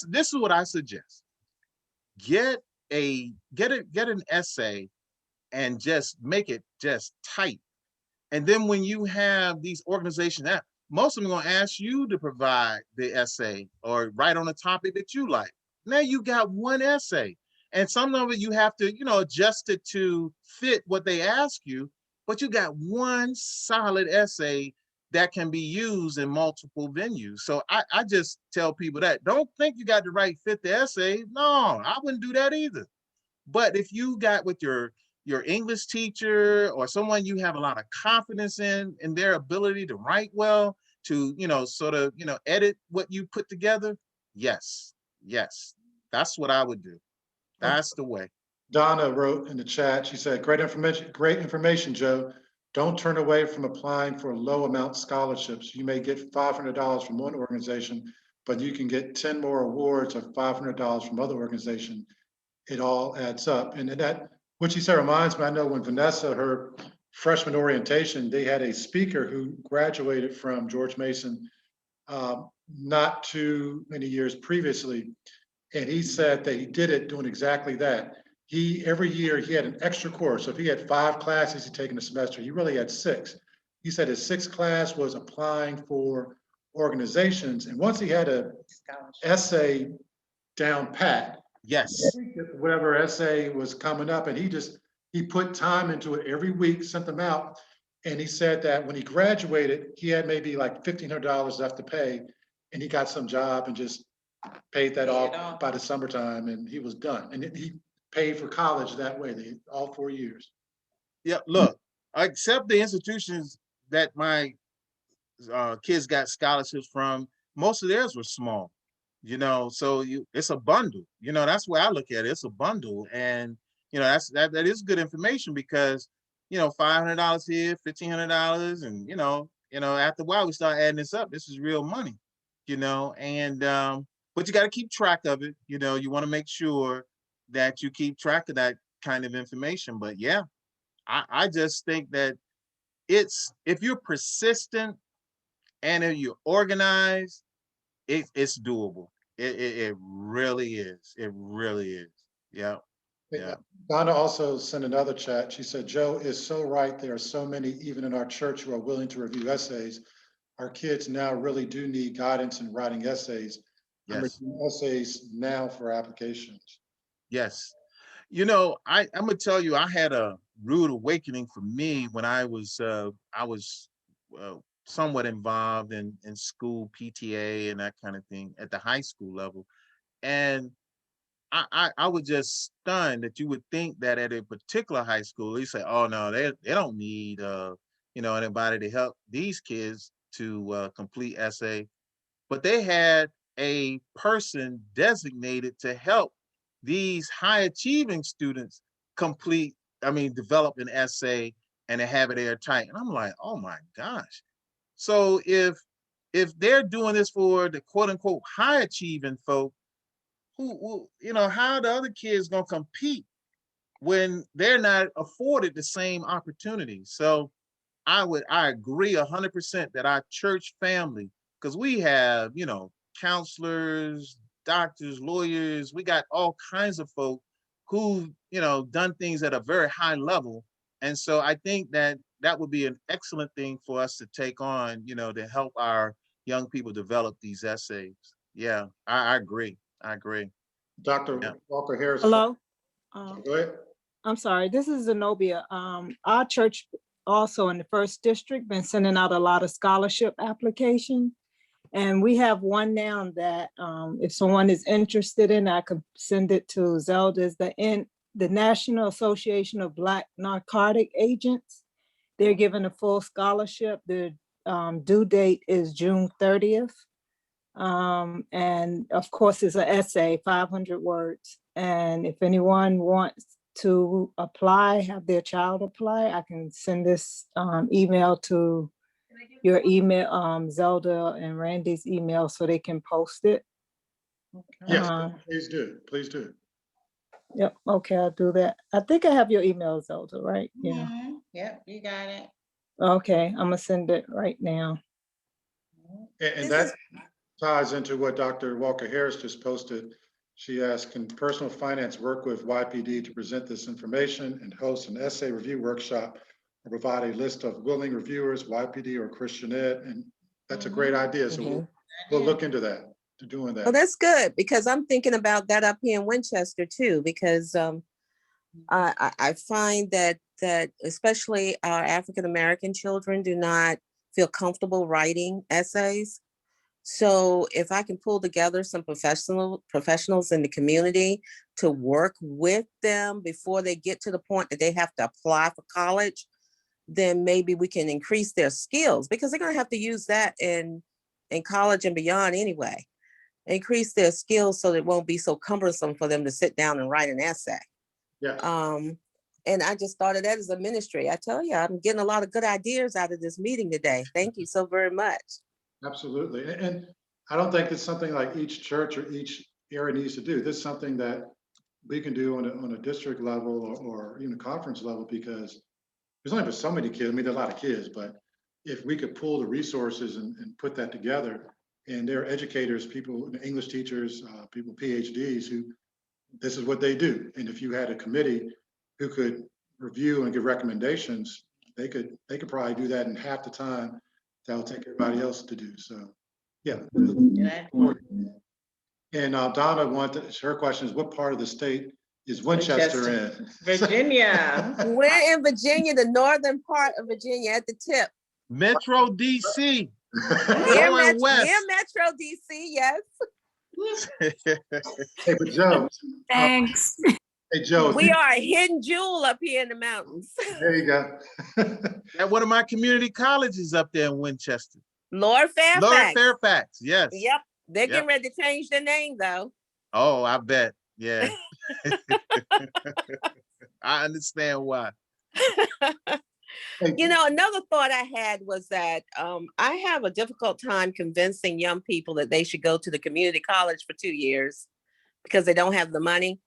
This is what I suggest. Get an essay and just make it just tight. And then when you have these organizations, most of them are going to ask you to provide the essay or write on a topic that you like. Now you got one essay, and some of it you have to, adjust it to fit what they ask you. But you got one solid essay that can be used in multiple venues. So I just tell people that don't think you got to write 50 essays. No, I wouldn't do that either. But if you got with your English teacher or someone you have a lot of confidence in their ability to write well, to sort of edit what you put together, yes, that's what I would do. That's the way. Donna wrote in the chat, she said, great information, Joe. Don't turn away from applying for low amount scholarships. You may get $500 from one organization, but you can get 10 more awards of $500 from other organizations. It all adds up. And that, what she said reminds me, I know when Vanessa, her freshman orientation, they had a speaker who graduated from George Mason not too many years previously. And he said that he did it doing exactly that. Every year he had an extra course. So if he had 5 classes he'd taken a semester, he really had 6. He said his 6th class was applying for organizations. And once he had a essay down pat, yes, whatever essay was coming up, and he put time into it every week, sent them out. And he said that when he graduated, he had maybe like $1,500 left to pay, and he got some job and just paid that off by the summertime, and he was done. And he paid for college that way, all 4 years. Yeah, look, except the institutions that my kids got scholarships from, most of theirs were small, so it's a bundle. That's where I look at it. It's a bundle. And that is good information, because $500 here, $1,500, and after a while we start adding this up. This is real money, and but you got to keep track of it. You want to make sure that you keep track of that kind of information. But yeah, I just think that if you're persistent and if you're organized, it's doable. It really is. It really is. Yeah. Yeah. Donna also sent another chat. She said, Joe is so right. There are so many, even in our church, who are willing to review essays. Our kids now really do need guidance in writing essays. I'm Yes. reviewing essays now for applications. Yes. You know, I'm gonna tell you, I had a rude awakening for me when I was somewhat involved in school PTA and that kind of thing at the high school level. And I was just stunned that you would think that at a particular high school, you say, oh no, they don't need anybody to help these kids to complete essay. But they had a person designated to help these high achieving students develop an essay and to have it airtight. And I'm like, oh my gosh. So if they're doing this for the quote unquote high achieving folk, how the other kids gonna compete when they're not afforded the same opportunities? So I agree 100% that our church family, because we have, counselors, doctors, lawyers, we got all kinds of folk who, done things at a very high level. And so I think that that would be an excellent thing for us to take on, to help our young people develop these essays. Yeah, I agree. I agree. Dr. Yeah. Walker Harris. Hello. Go ahead. I'm sorry. This is Zenobia. Our church also in the first district been sending out a lot of scholarship applications. And we have one now that if someone is interested in, I could send it to Zelda. Is the National Association of Black Narcotic Agents. They're given a full scholarship. The due date is June 30th. And of course, it's an essay, 500 words. And if anyone wants to apply, have their child apply, I can send this email to your email, Zelda and Randy's email, so they can post it. Yes, please do. Please do. Yep. Okay, I'll do that. I think I have your email, Zelda, right? Yeah. Yep, you got it. Okay, I'm gonna send it right now. And that ties into what Dr. Walker Harris just posted. She asked, can personal finance work with YPD to present this information and host an essay review workshop or provide a list of willing reviewers, YPD or Christian Ed? And that's a great idea. So we'll look into that, to doing that. Well, that's good, because I'm thinking about that up here in Winchester too, because I find that especially our African-American children do not feel comfortable writing essays. So if I can pull together some professionals in the community to work with them before they get to the point that they have to apply for college, then maybe we can increase their skills, because they're going to have to use that in college and beyond anyway. Increase their skills so that it won't be so cumbersome for them to sit down and write an essay. Yeah. And I just started that as a ministry. I tell you, I'm getting a lot of good ideas out of this meeting today. Thank you so very much. Absolutely. And I don't think it's something like each church or each area needs to do. This is something that we can do on a district level or even conference level, because there's only but so many kids. I mean, there are a lot of kids, but if we could pull the resources and put that together, and there are educators, people, English teachers, people, PhDs, who this is what they do. And if you had a committee who could review and give recommendations, they could probably do that in half the time that'll take everybody else to do. So, yeah. And Donna her question is, what part of the state is Winchester in? Virginia. We're in Virginia, the northern part of Virginia at the tip. Metro DC. Near West. Metro DC, yes. Hey, but Joe. Thanks. Hey, Joe. We are a hidden jewel up here in the mountains. There you go. At one of my community colleges up there in Winchester. Lord Fairfax. Lord Fairfax, yes. Yep. They're getting ready to change their name though. Oh, I bet. Yeah. I understand why. You know, another thought I had was that I have a difficult time convincing young people that they should go to the community college for 2 years because they don't have the money,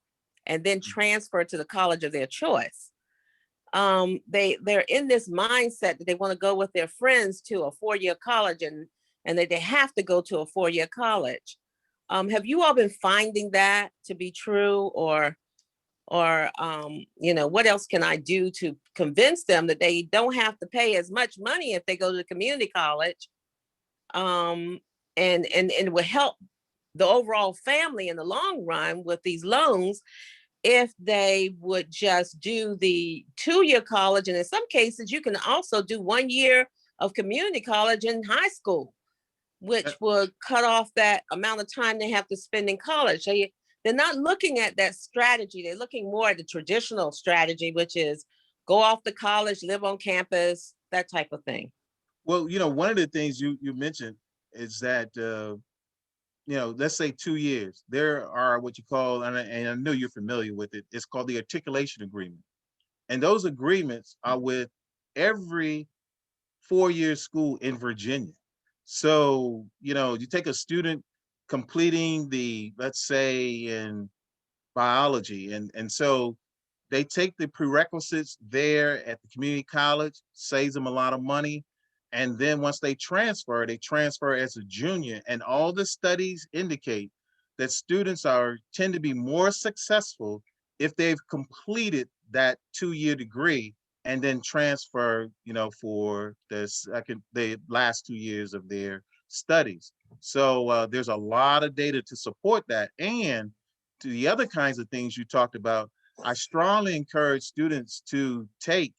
and then transfer to the college of their choice. They're in this mindset that they want to go with their friends to a 4-year college and that they have to go to a 4-year college. Have you all been finding that to be true, or or what else can I do to convince them that they don't have to pay as much money if they go to the community college, and it will help the overall family in the long run with these loans if they would just do the 2-year college. And in some cases, you can also do 1 year of community college in high school, which would cut off that amount of time they have to spend in college. So they're not looking at that strategy. They're looking more at the traditional strategy, which is go off to college, live on campus, that type of thing. Well, one of the things you mentioned is that, let's say 2 years, there are what you call, and I know you're familiar with it, it's called the articulation agreement. And those agreements are with every 4-year school in Virginia. So, you take a student completing the, let's say in biology, and so they take the prerequisites there at the community college, saves them a lot of money. And then once they transfer as a junior. And all the studies indicate that students tend to be more successful if they've completed that 2-year degree and then transfer, for the last 2 years of their studies. So there's a lot of data to support that. And to the other kinds of things you talked about, I strongly encourage students to take,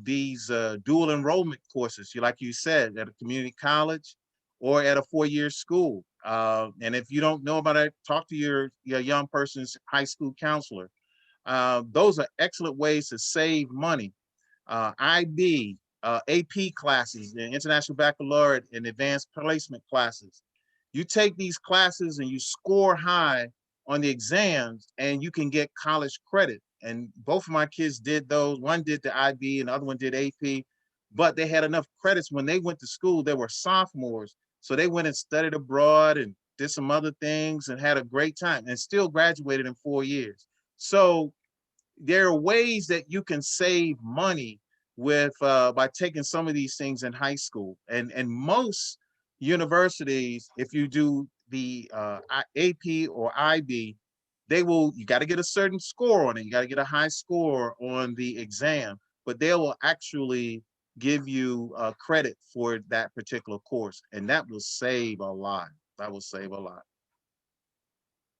these dual enrollment courses, like you said, at a community college or at a 4-year school. And if you don't know about it, talk to your young person's high school counselor. Those are excellent ways to save money. IB, AP classes, the International Baccalaureate and Advanced Placement classes. You take these classes and you score high on the exams and you can get college credit. And both of my kids did those. One did the IB and the other one did AP, but they had enough credits when they went to school. They were sophomores. So they went and studied abroad and did some other things and had a great time and still graduated in 4 years. So there are ways that you can save money with by taking some of these things in high school. And most universities, if you do the AP or IB, you got to get a certain score on it. You got to get a high score on the exam, but they will actually give you credit for that particular course. And that will save a lot. That will save a lot.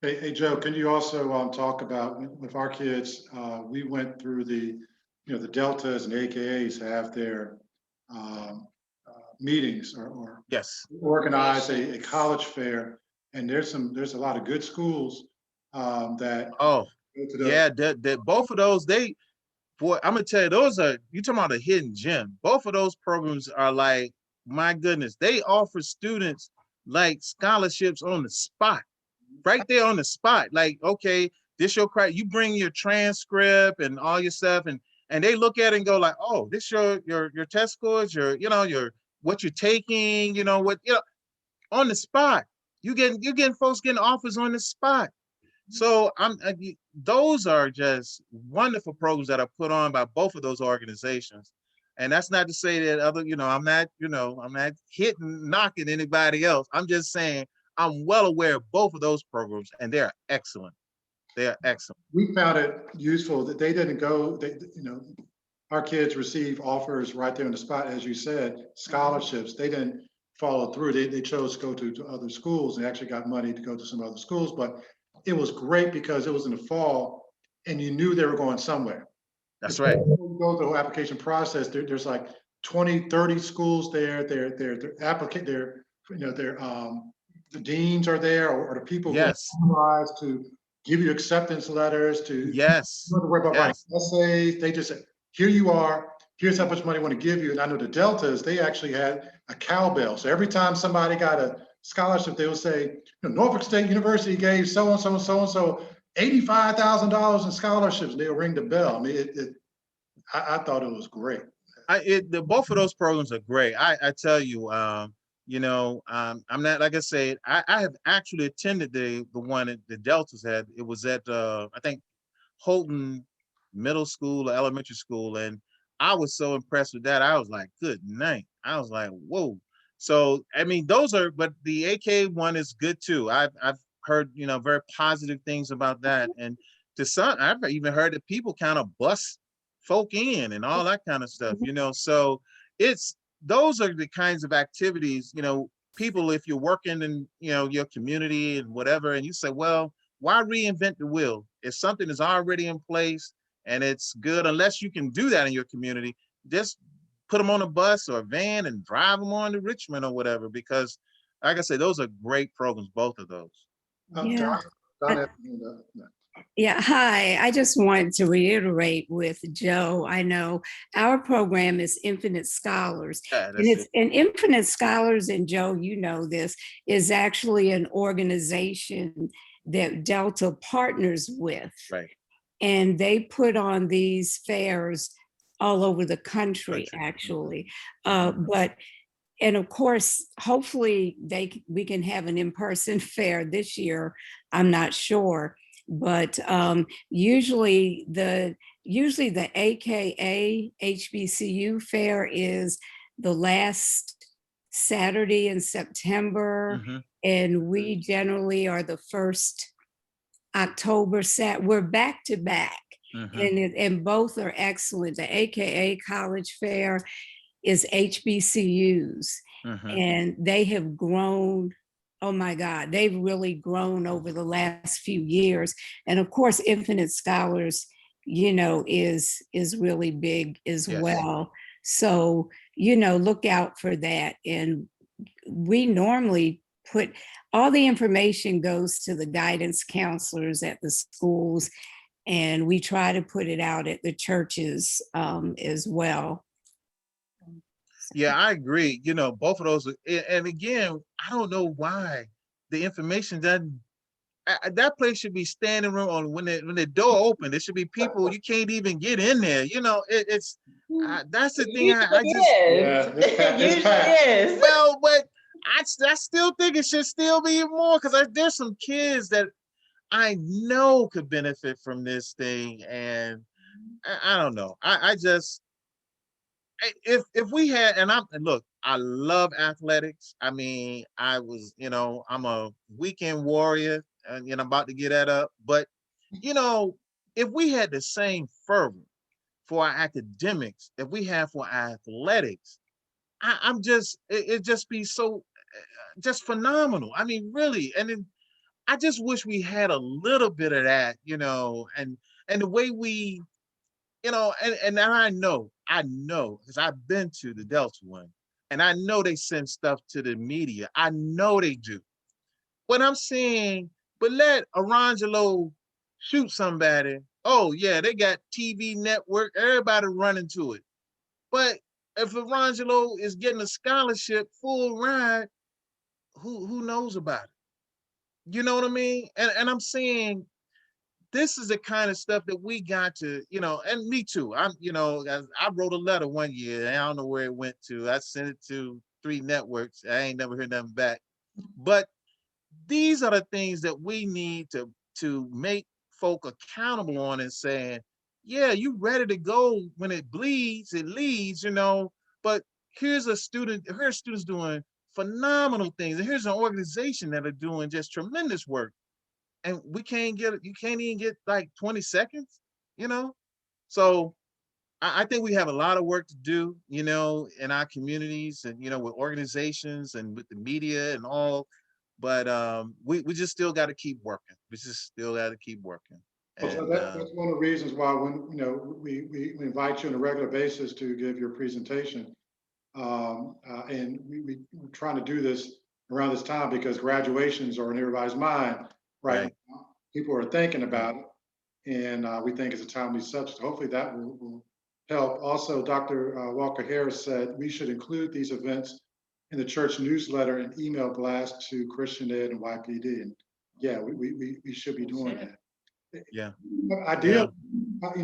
Hey, Joe, can you also talk about with our kids, we went through the Deltas and AKAs have their meetings or yes, organize a college fair. And there's a lot of good schools that. Oh, yeah, both of those, boy, I'm gonna tell you, you talking about a hidden gem. Both of those programs are like, my goodness, they offer students like scholarships on the spot, right there on the spot. Like, okay, this your credit, you bring your transcript and all your stuff, and they look at it and go like, oh, this your test scores, your what you're taking, on the spot. You're getting folks getting offers on the spot. So those are just wonderful programs that are put on by both of those organizations. And that's not to say that I'm not knocking anybody else. I'm just saying I'm well aware of both of those programs and they're excellent. They are excellent. We found it useful that they didn't go, our kids receive offers right there on the spot, as you said, scholarships. They didn't follow through. They chose to go to other schools and actually got money to go to some other schools. But it was great because it was in the fall and you knew they were going somewhere. That's right. You go through the whole application process, there's like 20, 30 schools there. The deans are there, or the people yes. who are authorized to give you acceptance letters, to yes. you don't have to worry about writing essays. They just say, here you are, here's how much money I want to give you. And I know the Deltas, they actually had a cowbell. So every time somebody got a scholarship, they would say, Norfolk State University gave so-and-so and so-and-so $85,000 in scholarships. They'll ring the bell. I mean, I thought it was great. Both of those programs are great. I tell you, I'm not, like I said, I have actually attended the one that the Deltas had. It was at I think Houghton Middle School or Elementary School, and I was so impressed with that. I was like, good night. I was like, whoa. So I mean, but the AK one is good too. I've heard very positive things about that. And to some, I've even heard that people kind of bus folk in and all that kind of stuff, so those are the kinds of activities, people, if you're working in, your community and whatever, and you say, well, why reinvent the wheel? If something is already in place and it's good, unless you can do that in your community, just put them on a bus or a van and drive them on to Richmond or whatever, because like I said, those are great programs, both of those. Yeah. Donna, Yeah, hi. I just wanted to reiterate with Joe. I know our program is Infinite Scholars. Yeah, And it's an Infinite Scholars, and Joe, you know this, is actually an organization that Delta partners with. Right. And they put on these fairs all over the country, actually. And of course, hopefully we can have an in-person fair this year. I'm not sure. But usually the AKA HBCU fair is the last Saturday in September, and we generally are the first October We're back to back, and both are excellent. The AKA College Fair is HBCUs, and they have grown. Oh my God, they've really grown over the last few years. And of course, Infinite Scholars, is really big as well. So, look out for that. And we normally put all the information goes to the guidance counselors at the schools, and we try to put it out at the churches as well. Yeah, I agree. Both of those. And again, I don't know why the information doesn't. That place should be standing room on when the door open. There should be people, you can't even get in there. It's that's the thing. I just It usually is. Well, but I still think it should still be more, because there's some kids that I know could benefit from this thing, and I don't know. I just. If we had, and look, I love athletics. I mean, I was, I'm a weekend warrior, and I'm about to get that up. But, if we had the same fervor for our academics that we have for our athletics, I'm just, it just be so, just phenomenal. I mean, really. And then I just wish we had a little bit of that, and the way we, and I know, because I've been to the Delta one, and I know they send stuff to the media. I know they do. What I'm saying, but let Arangelo shoot somebody. Oh yeah, they got TV network, everybody running to it. But if Arangelo is getting a scholarship full ride, who knows about it? You know what I mean? And I'm saying, this is the kind of stuff that we got to, and me too. I wrote a letter one year, and I don't know where it went to. I sent it to 3 networks. I ain't never heard nothing back. But these are the things that we need to make folk accountable on, and saying, yeah, you ready to go when it bleeds, it leads, but here's students doing phenomenal things. And here's an organization that are doing just tremendous work. And you can't even get like 20 seconds, So I think we have a lot of work to do, in our communities, and, with organizations and with the media and all, but we just still got to keep working. We just still got to keep working. And, so that's one of the reasons why when, we invite you on a regular basis to give your presentation. And we're trying to do this around this time because graduations are in everybody's mind right now. People are thinking about it, and we think it's a timely subject. Hopefully that will help. Also, Dr. Walker Harris said we should include these events in the church newsletter and email blast to Christian Ed and YPD. And yeah, we should be doing that. Yeah. Ideally,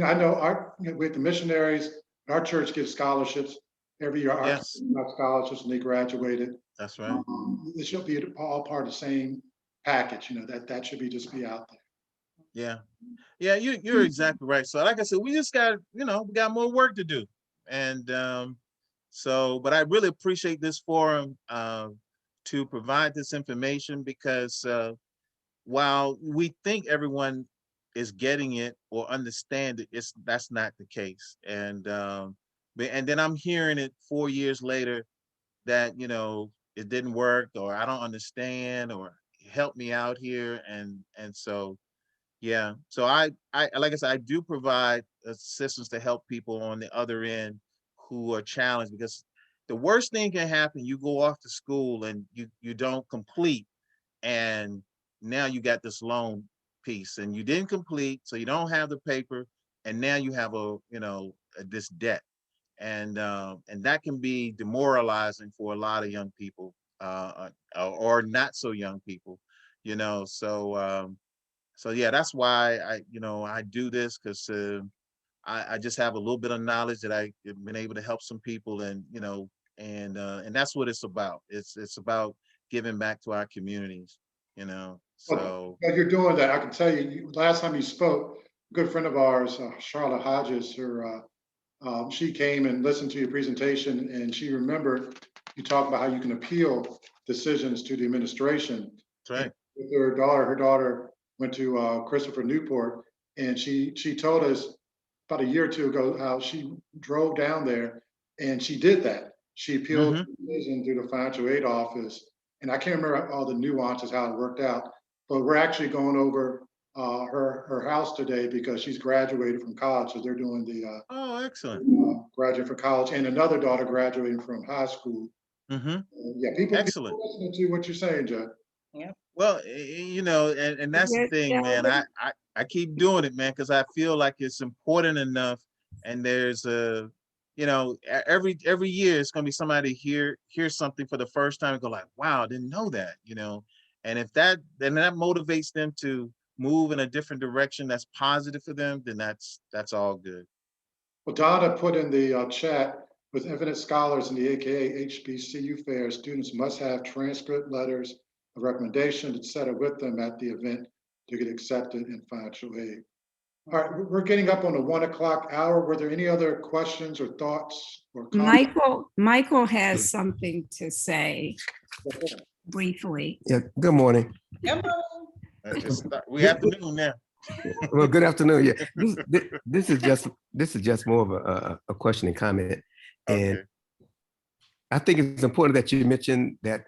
I know with the missionaries, our church gives scholarships every year. Our got scholarships, and they graduated. That's right. It should be all part of the same package. That should just be out there. Yeah, you're exactly right. So like I said, we just got, we got more work to do. And but I really appreciate this forum to provide this information, because while we think everyone is getting it or understand it. That's not the case. And then I'm hearing it 4 years later that, you know, it didn't work, or I don't understand, or help me out here. And so, yeah. So I like I said, I do provide assistance to help people on the other end who are challenged, because the worst thing can happen, you go off to school and you don't complete, and now you got this loan piece and you didn't complete, so you don't have the paper, and now you have this debt. And that can be demoralizing for a lot of young people, or not so young people, you know. So yeah, that's why I do this, because I just have a little bit of knowledge that I've been able to help some people, and and that's what it's about. It's about giving back to our communities, you know. So But you're doing that. I can tell you, last time you spoke, a good friend of ours, Charlotte Hodges, she came and listened to your presentation, and she remembered you talked about how you can appeal decisions to the administration. that's right. With her daughter went to Christopher Newport, and she told us about a year or two ago how she drove down there and she did that. She appealed the decision through the financial aid office, and I can't remember all the nuances how it worked out. But we're actually going over her house today because she's graduated from college, so they're doing the Oh, excellent. graduate from college, and another daughter graduating from high school. Yeah, people Excellent. listening to what you're saying, Joe. Well, and that's the thing, man. I keep doing it, man, because I feel like it's important enough. And there's every year it's gonna be somebody hear something for the first time and go like, wow, I didn't know that, you know. And if that motivates them to move in a different direction that's positive for them, then that's all good. Well, Donna put in the chat, with infinite scholars in the AKA HBCU fair, students must have transcript, letters of recommendation, et cetera, with them at the event to get accepted in financial aid. All right, we're getting up on the 1 o'clock hour. Were there any other questions or thoughts or comments? Michael has something to say briefly. Yeah, good morning. We afternoon now. Well, good afternoon. Yeah, this is just more of a question and comment. And Okay. I think it's important that you mentioned that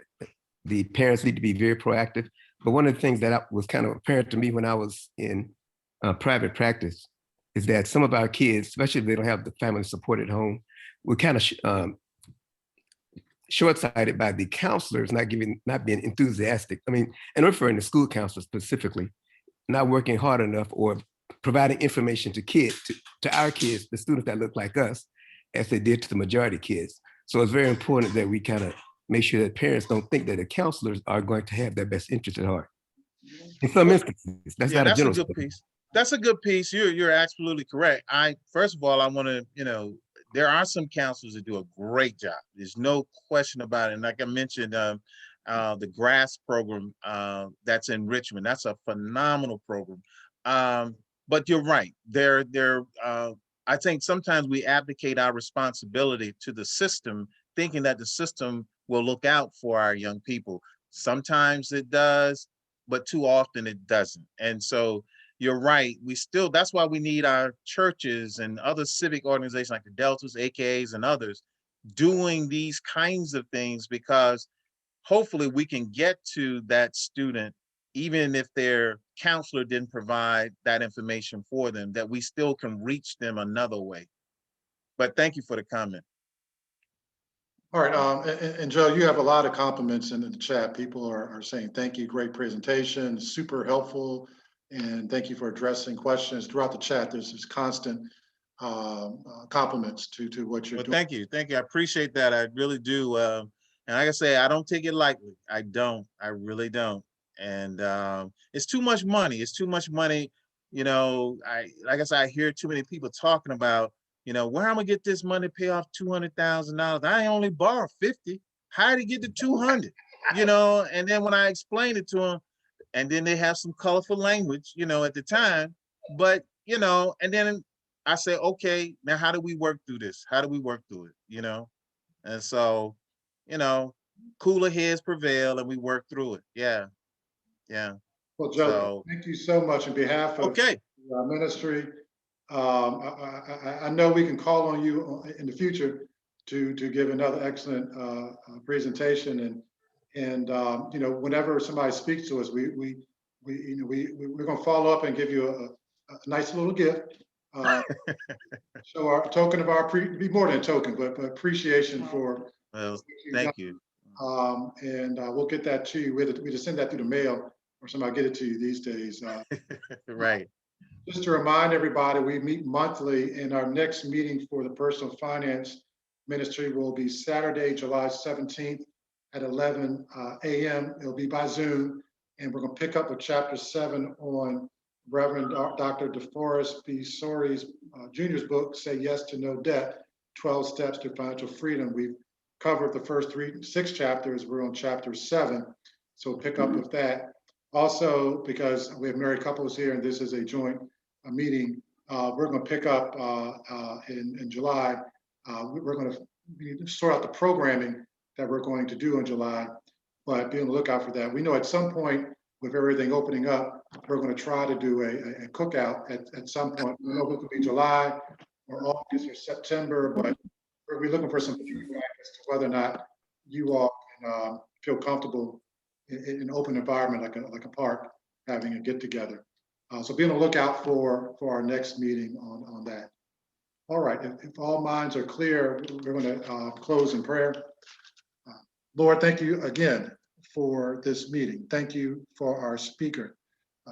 the parents need to be very proactive. But one of the things that was kind of apparent to me when I was in private practice is that some of our kids, especially if they don't have the family support at home, we're kind of short-sighted by the counselors not being enthusiastic. I mean, and referring to school counselors specifically, not working hard enough or providing information to our kids, the students that look like us, as they did to the majority kids. So it's very important that we kind of make sure that parents don't think that the counselors are going to have their best interest at heart. In some instances, that's not a general good piece. That's a good piece. You're absolutely correct. First of all, I want to, there are some counselors that do a great job. There's no question about it. And like I mentioned, the GRASS program that's in Richmond, that's a phenomenal program. But you're right. I think sometimes we abdicate our responsibility to the system, thinking that the system will look out for our young people. Sometimes it does, but too often it doesn't. And so you're right. That's why we need our churches and other civic organizations like the Deltas, AKAs, and others doing these kinds of things, because hopefully we can get to that student, even if their counselor didn't provide that information for them, that we still can reach them another way. But thank you for the comment. All right, and Joe, you have a lot of compliments in the chat. People are saying, thank you, great presentation, super helpful, and thank you for addressing questions throughout the chat. There's this constant compliments to what you're doing. Thank you. I appreciate that. I really do. And like I say, I don't take it lightly. I really don't. And it's too much money. Like I said, I hear too many people talking about, where I'm gonna get this money to pay off $200,000. I only borrow 50. How to get to 200? And then when I explain it to them, and then they have some colorful language, at the time, but and then I say, okay, now how do we work through this? How do we work through it? And so, cooler heads prevail, and we work through it. Yeah. Well, Joe, thank you so much on behalf of our ministry. I know we can call on you in the future to give another excellent presentation, and you know, whenever somebody speaks to us, we're going to follow up and give you a nice little gift. So our token of our be more than a token, but appreciation for. Well, thank you. And we'll get that to you. We just send that through the mail, or somebody get it to you these days. Right. Just to remind everybody, we meet monthly, and our next meeting for the personal finance ministry will be Saturday, July 17th at 11 a.m. It'll be by Zoom, and we're going to pick up with chapter 7 on Reverend Dr. DeForest B. Sori's Jr.'s book, Say Yes to No Debt, 12 Steps to Financial Freedom. We've covered the first 6 chapters. We're on chapter 7, so we'll pick up with that. Also, because we have married couples here and this is a joint meeting, we're going to pick up in July. We're going to sort out the programming that we're going to do in July, but be on the lookout for that. We know at some point, with everything opening up, we're going to try to do a cookout at some point. We know it could be July or August or September, but we're looking for some feedback as to whether or not you all can feel comfortable in an open environment like a park, having a get together. So be on the lookout for our next meeting on that. All right, if all minds are clear, we're going to close in prayer. Lord, thank you again for this meeting. Thank you for our speaker.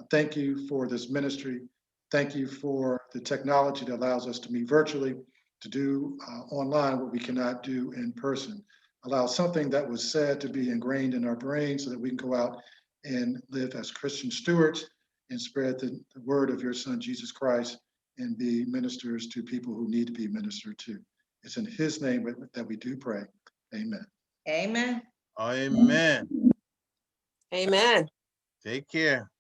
Thank you for this ministry. Thank you for the technology that allows us to meet virtually, to do online what we cannot do in person. Allow something that was said to be ingrained in our brains so that we can go out and live as Christian stewards and spread the word of your son, Jesus Christ, and be ministers to people who need to be ministered to. It's in his name that we do pray. Amen. Amen. Amen. Amen. Take care.